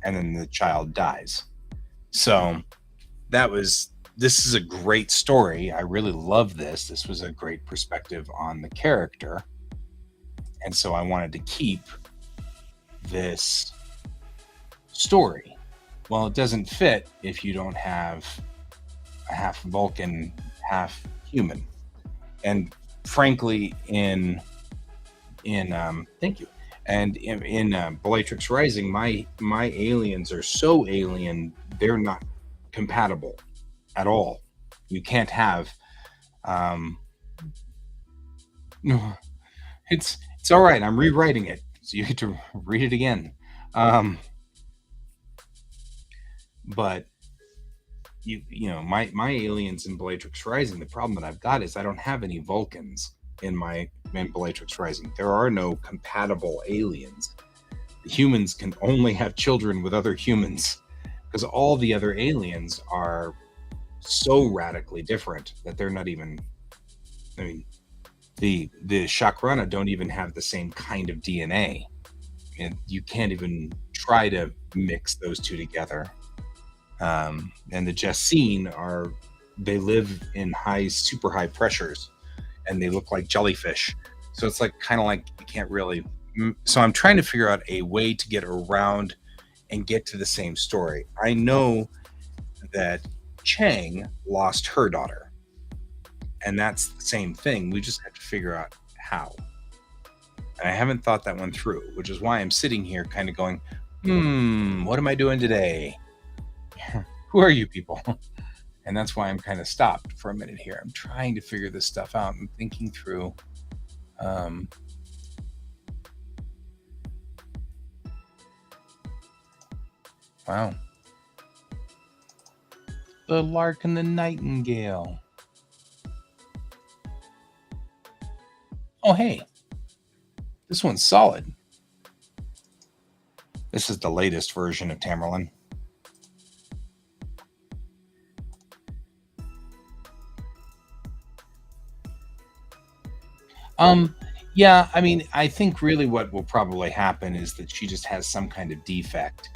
and then the child dies. So this is a great story. I really love this. This was a great perspective on the character. And so I wanted to keep this story. Well, it doesn't fit if you don't have a half Vulcan, half human. And frankly, in thank you. And in Bellatrix Rising, my aliens are so alien, they're not compatible at all. You can't have no, it's all right. I'm rewriting it, so you get to read it again. Um, but my aliens in Bellatrix Rising. The problem that I've got is I don't have any Vulcans in Bellatrix Rising. There are no compatible aliens. The humans can only have children with other humans because all the other aliens are so radically different that they're not even. I mean, the Shakrana don't even have the same kind of DNA, and you can't even try to mix those two together. And the Jessene they live in super high pressures, and they look like jellyfish. So it's like kind of like you can't really. So I'm trying to figure out a way to get around and get to the same story. I know that Chang lost her daughter, and that's the same thing. We just have to figure out how. And I haven't thought that one through, which is why I'm sitting here kind of going, what am I doing today? Who are you people? And that's why I'm kind of stopped for a minute here. I'm trying to figure this stuff out and thinking through. Wow. The Lark and the Nightingale. Oh, hey. This one's solid. This is the latest version of Tamerlane. Yeah, I mean, I think really what will probably happen is that she just has some kind of defect.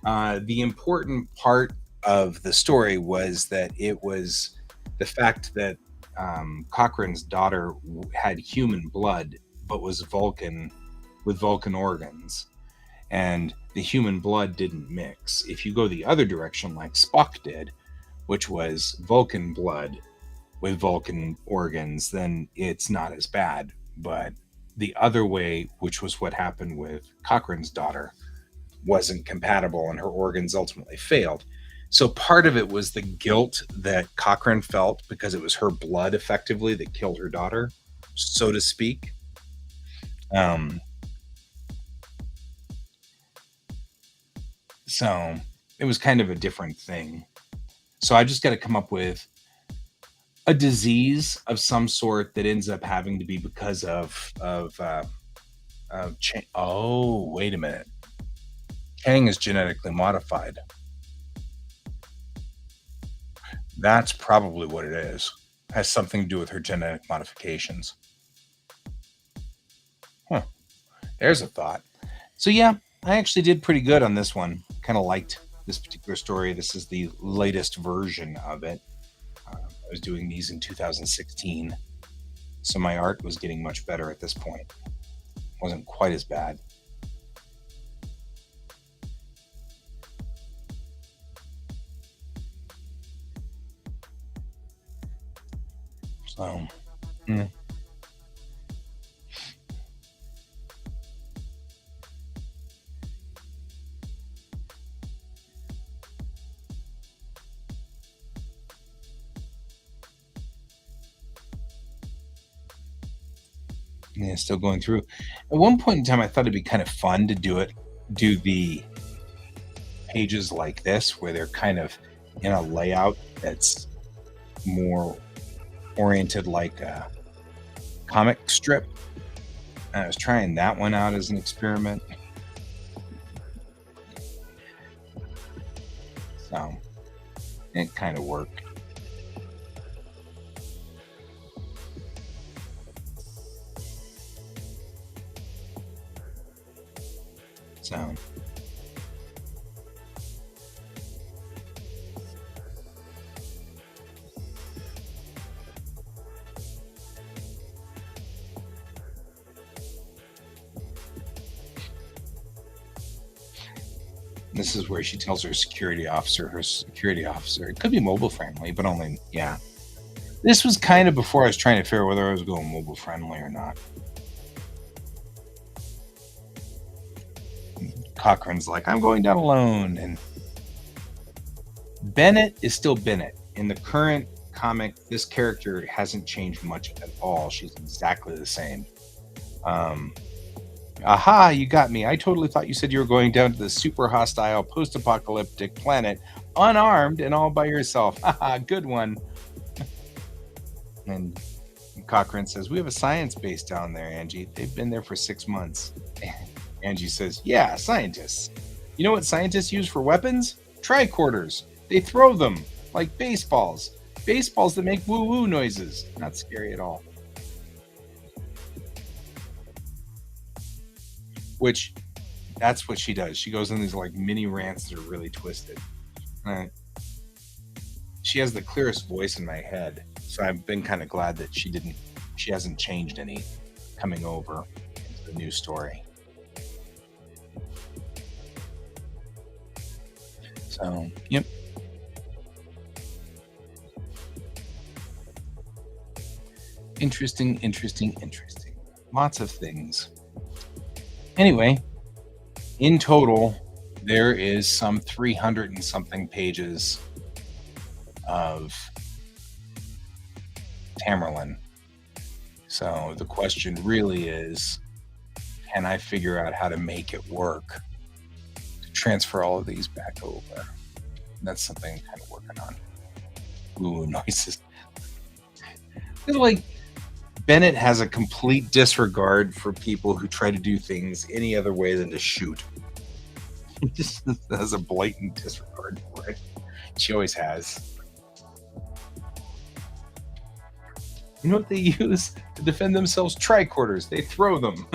The important part of the story was that it was the fact that Cochrane's daughter had human blood, but was Vulcan with Vulcan organs, and the human blood didn't mix. If you go the other direction, like Spock did, which was Vulcan blood with Vulcan organs, then it's not as bad. But the other way, which was what happened with Cochrane's daughter, wasn't compatible and her organs ultimately failed. So part of it was the guilt that Cochrane felt because it was her blood effectively that killed her daughter, so to speak. Um, so it was kind of a different thing. So I just got to come up with a disease of some sort that ends up having to be because of oh, wait a minute. Kang is genetically modified. That's probably what it is. Has something to do with her genetic modifications. Huh. There's a thought. So yeah, I actually did pretty good on this one. Kind of liked this particular story. This is the latest version of it. I was doing these in 2016, so my art was getting much better at this point. Wasn't quite as bad. So, mm. Yeah, still going through. At one point in time, I thought it'd be kind of fun to do the pages like this, where they're kind of in a layout that's more oriented like a comic strip. And I was trying that one out as an experiment. So it kind of worked. So this is where she tells her security officer, it could be mobile friendly, but only, yeah. This was kind of before I was trying to figure out whether I was going mobile friendly or not. Cochrane's like, I'm going down alone. And Bennett is still Bennett. In the current comic, this character hasn't changed much at all. She's exactly the same. Aha, you got me. I totally thought you said you were going down to the super hostile post apocalyptic planet unarmed and all by yourself. Haha, good one. And Cochrane says, we have a science base down there, Angie. They've been there for 6 months. Angie says, yeah, scientists. You know what scientists use for weapons? Tricorders. They throw them like baseballs. Baseballs that make woo-woo noises. Not scary at all. Which, that's what she does. She goes in these like mini rants that are really twisted. She has the clearest voice in my head. So I've been kind of glad that she hasn't changed any coming over into the new story. So, yep. Interesting. Lots of things. Anyway, in total, there is some 300 and something pages of Tamerlane. So the question really is, can I figure out how to make it work to transfer all of these back over? That's something I'm kind of working on. Ooh, noises. It's like Bennett has a complete disregard for people who try to do things any other way than to shoot. He just has a blatant disregard for it. She always has. You know what they use to defend themselves? Tricorders. They throw them.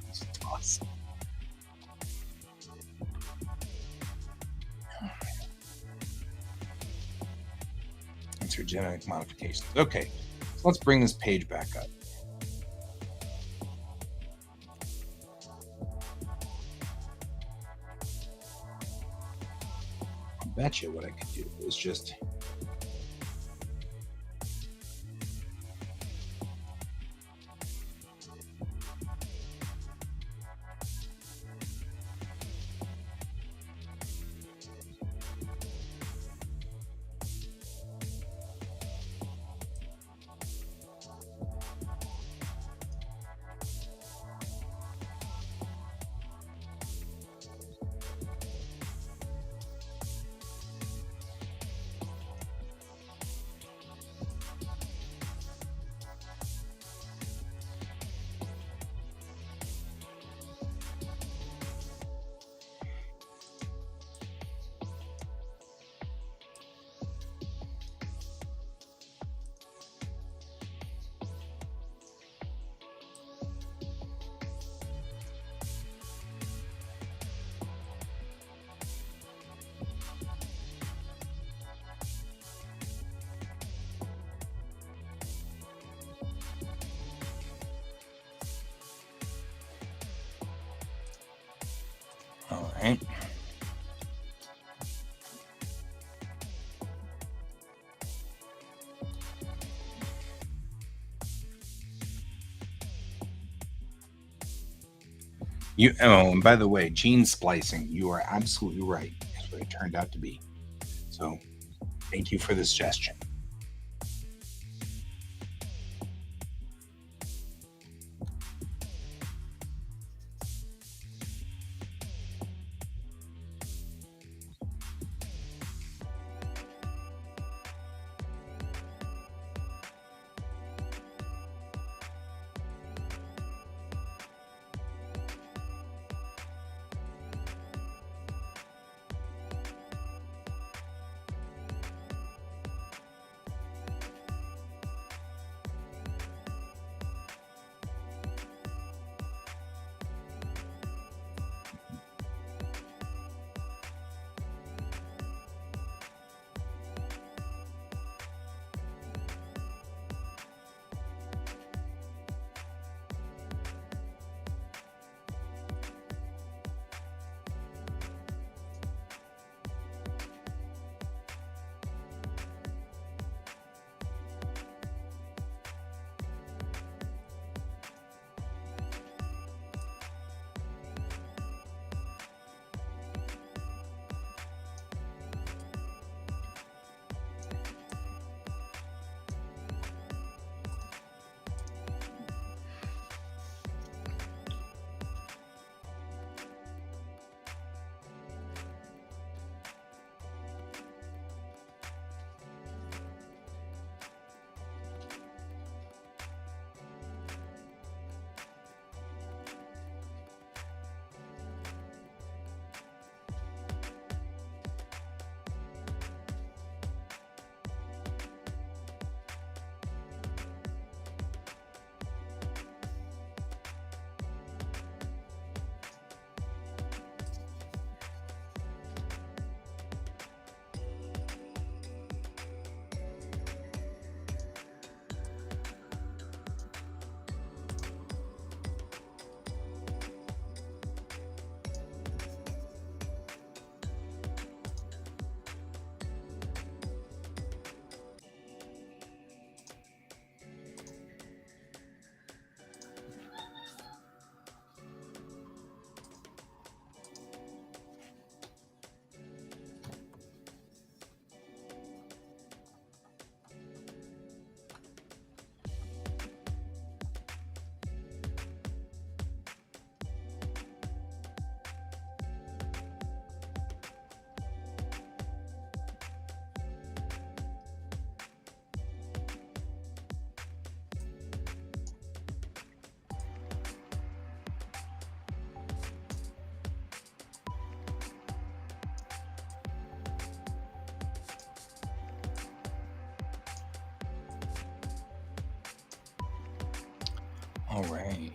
It's awesome. That's her genetic modifications. Okay, so let's bring this page back up. I bet you what I could do is just right. And by the way, gene splicing, you are absolutely right. That's what it turned out to be. So thank you for the suggestion. All right.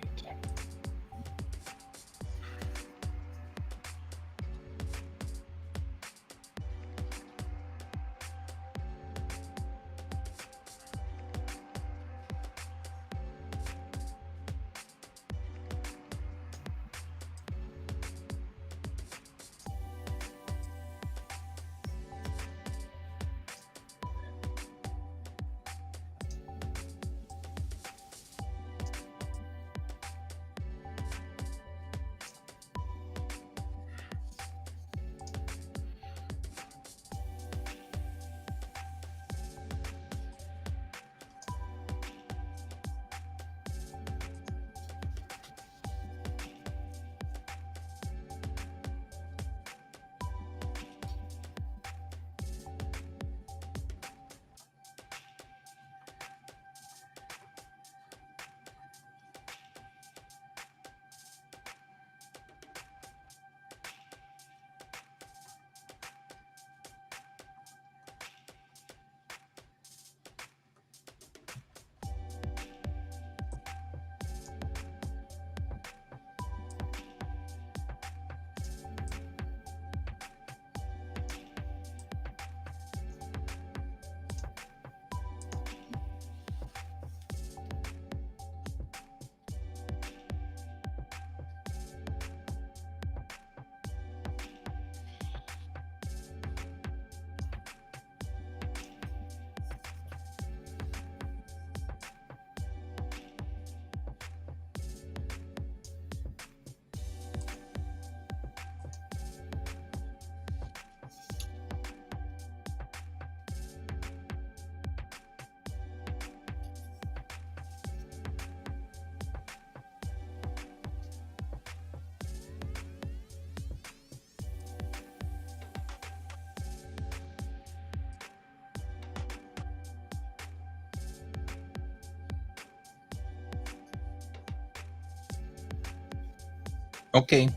Okay,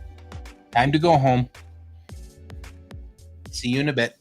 time to go home. See you in a bit.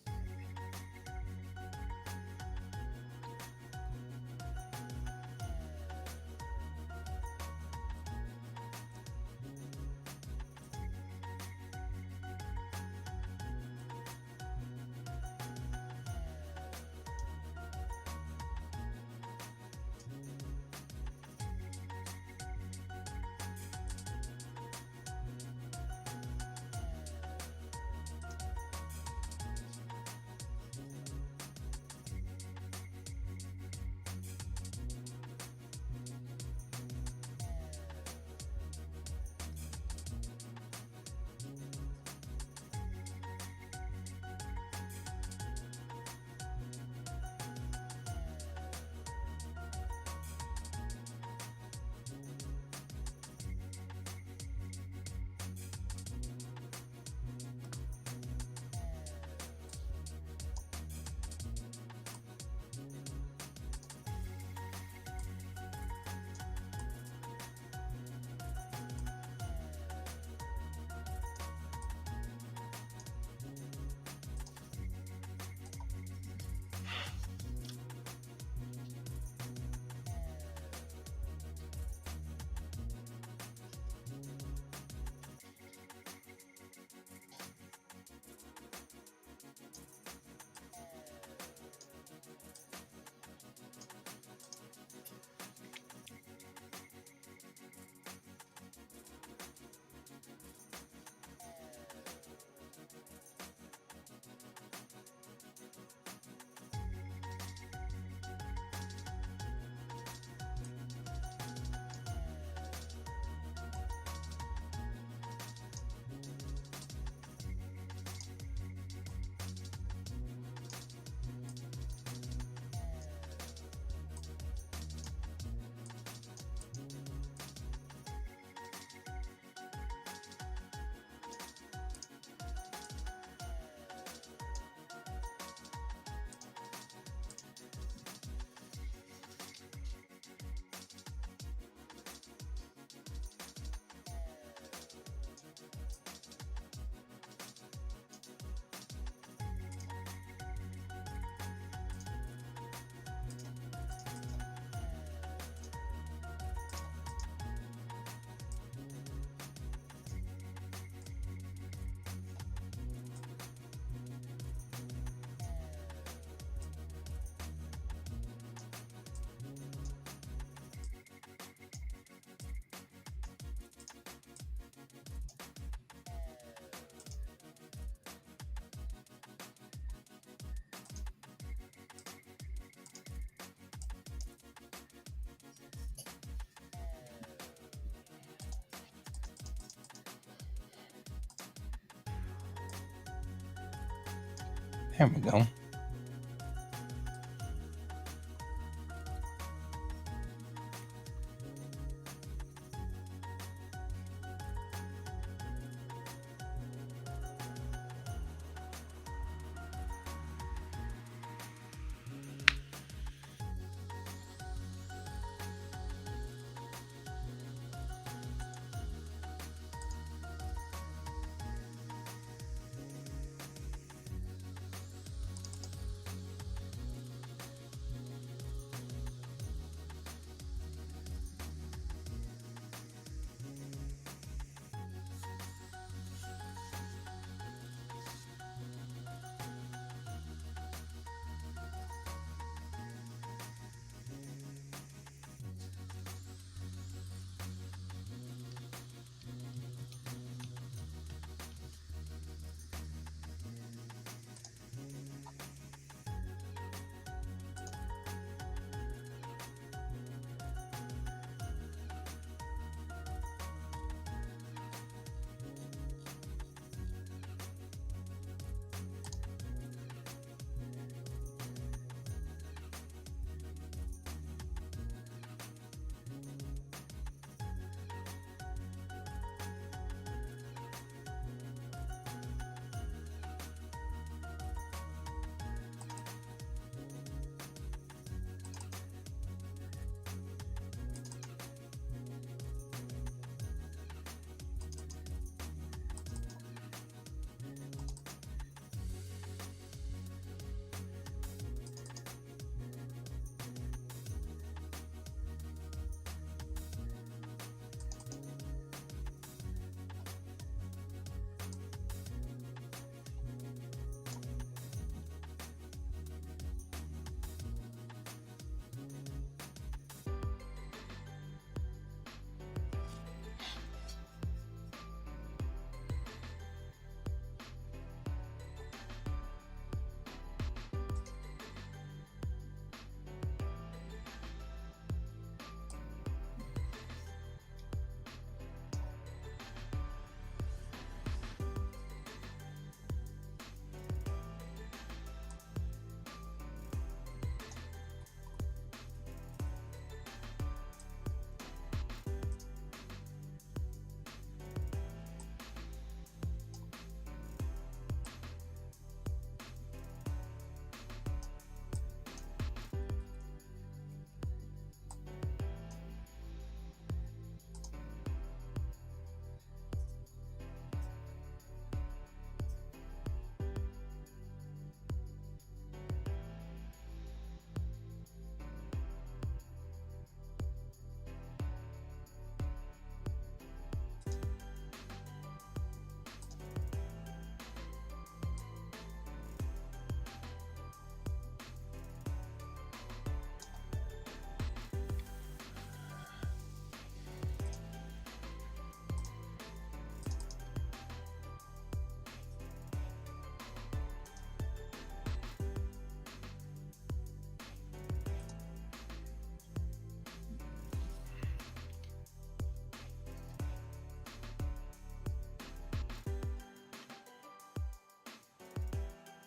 There we go.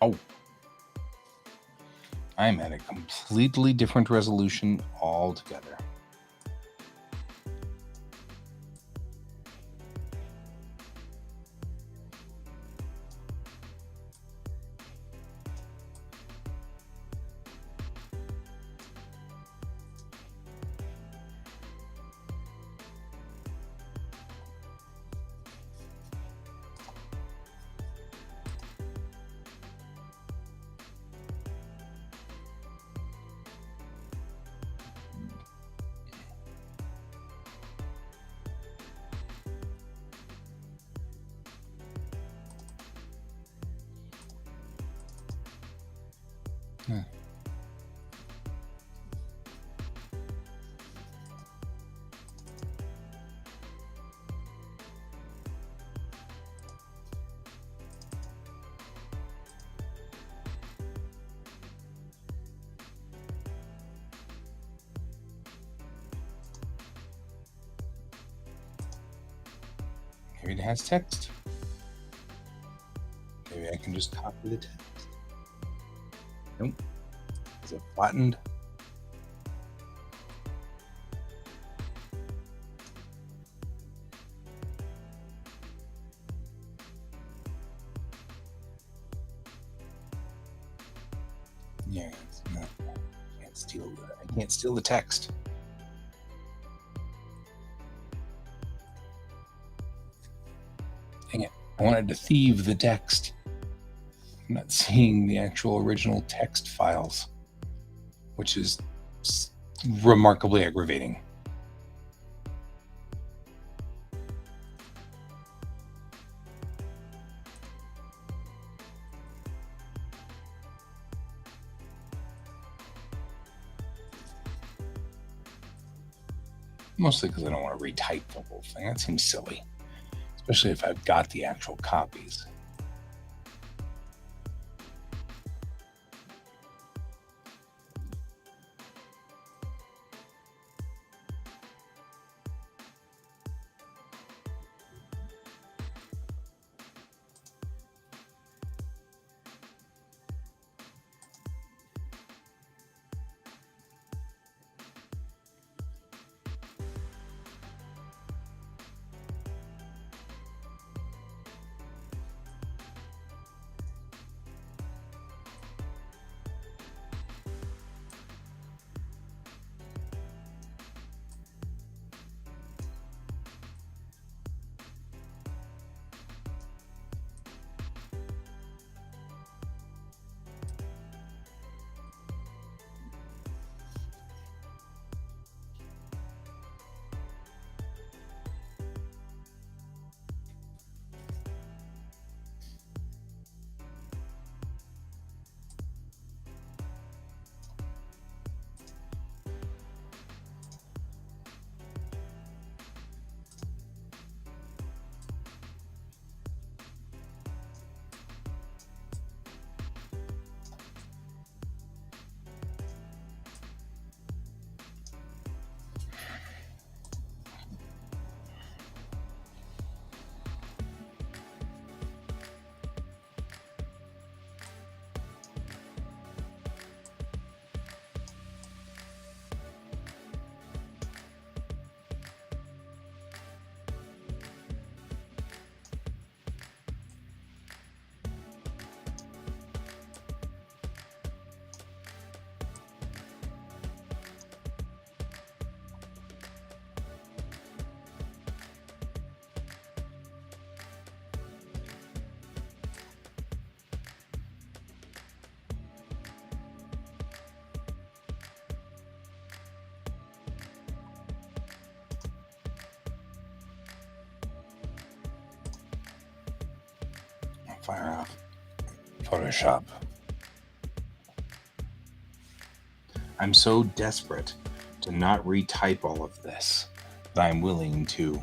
Oh, I'm at a completely different resolution altogether. Maybe it has text. Maybe I can just copy the text. Nope. Is it flattened? Yeah, it's not. I can't steal the text. Dang it. I wanted to thieve the text. I'm not seeing the actual original text files, which is remarkably aggravating. Mostly because I don't want to retype the whole thing. That seems silly, especially if I've got the actual copies. Fire off Photoshop. I'm so desperate to not retype all of this that I'm willing to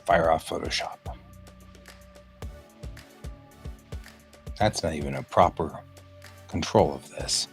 fire off Photoshop. That's not even a proper control of this.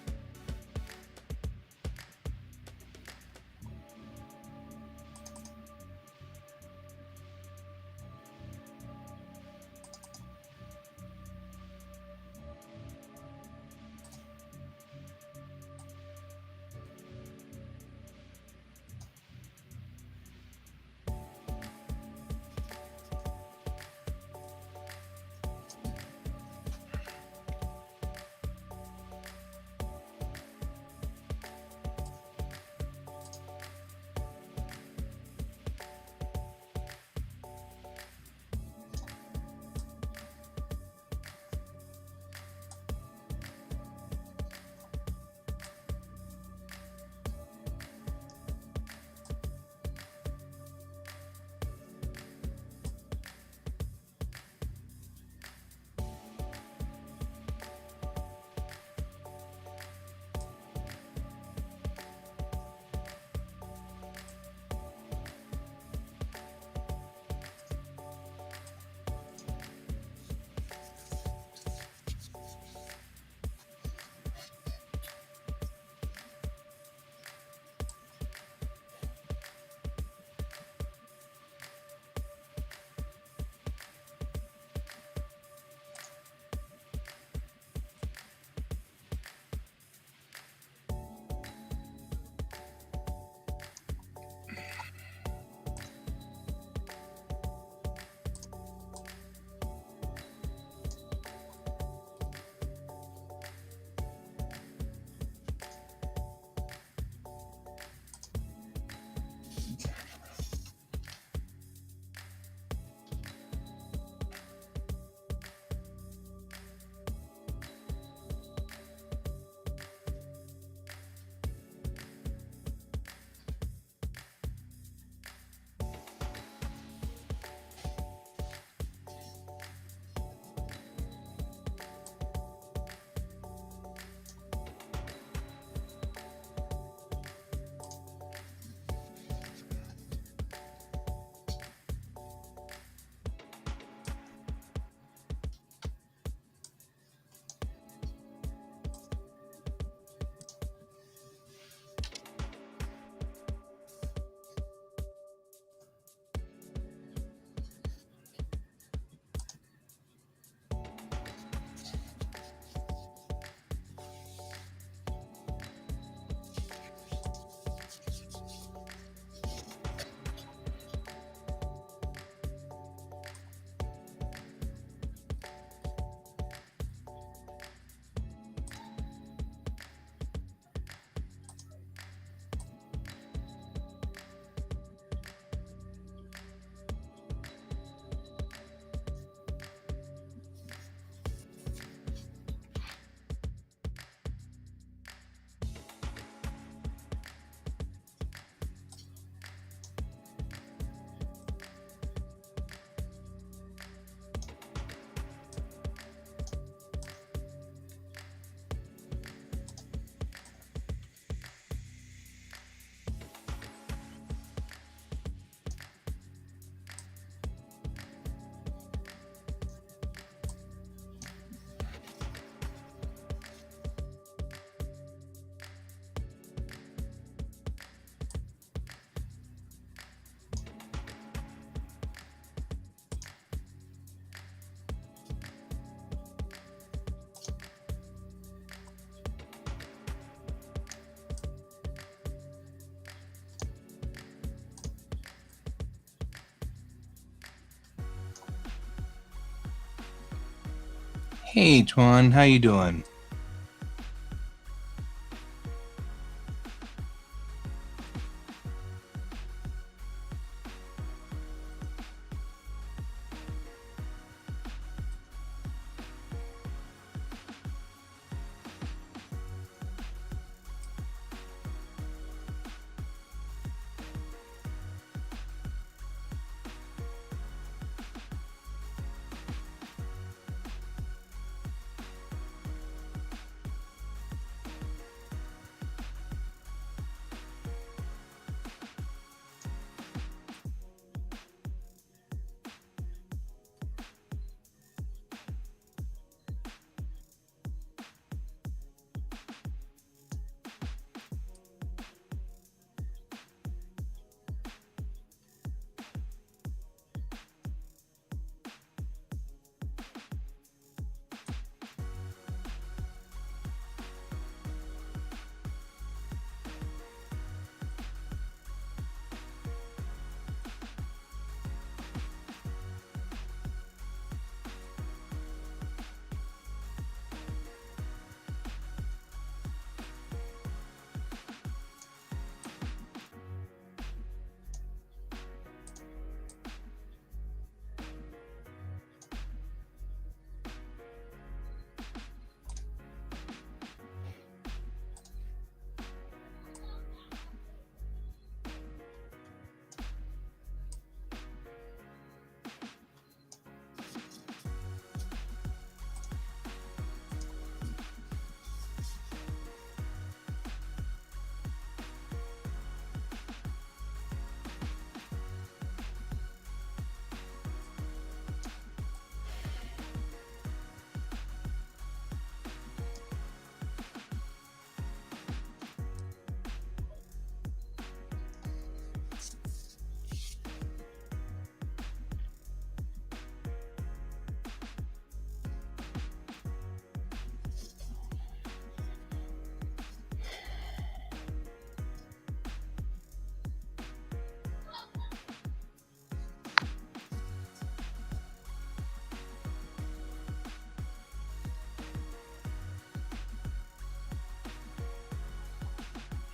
Hey, Tuan, how you doing?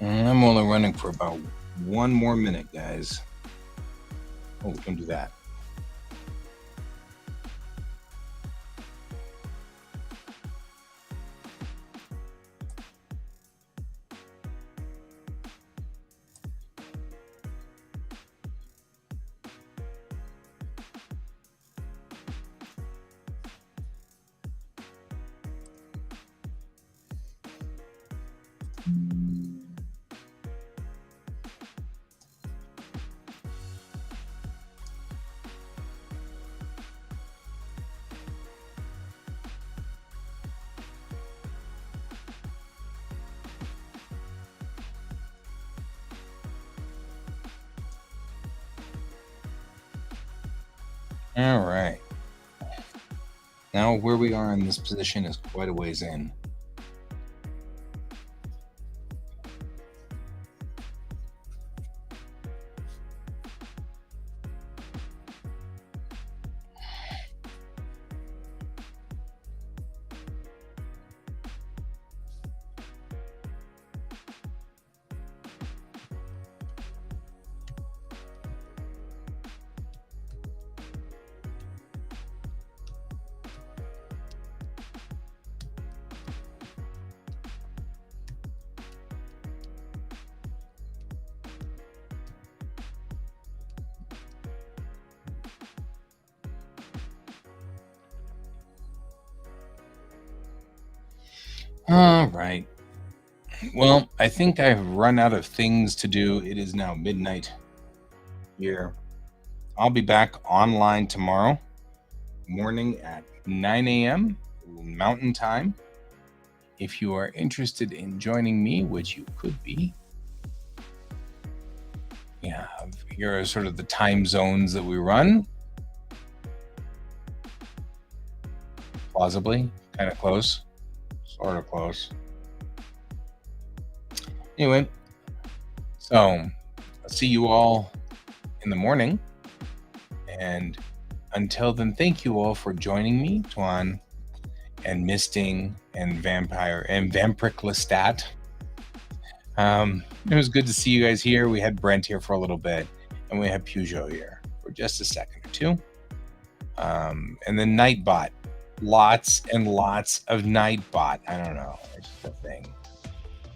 I'm only running for about 1 more minute, guys. Oh, we can do that. All right. Now, where we are in this position is quite a ways in. All right. Well, I think I've run out of things to do. It is now midnight here. I'll be back online tomorrow morning at 9 a.m. Mountain Time. If you are interested in joining me, which you could be, yeah, here are sort of the time zones that we run. Plausibly, kind of close, sort of close. Anyway, so I'll see you all in the morning. And until then, thank you all for joining me, Tuan. and Misting and Vampire and Vampiric Lestat. It was good to see you guys here. We had Brent here for a little bit, and we had Peugeot here for just a second or two. And then Nightbot. Lots and lots of Nightbot. I don't know. It's just a thing.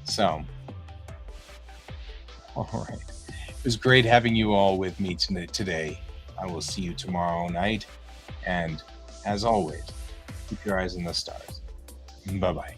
So, all right. It was great having you all with me today. I will see you tomorrow night. And as always, keep your eyes on the stars. Bye-bye.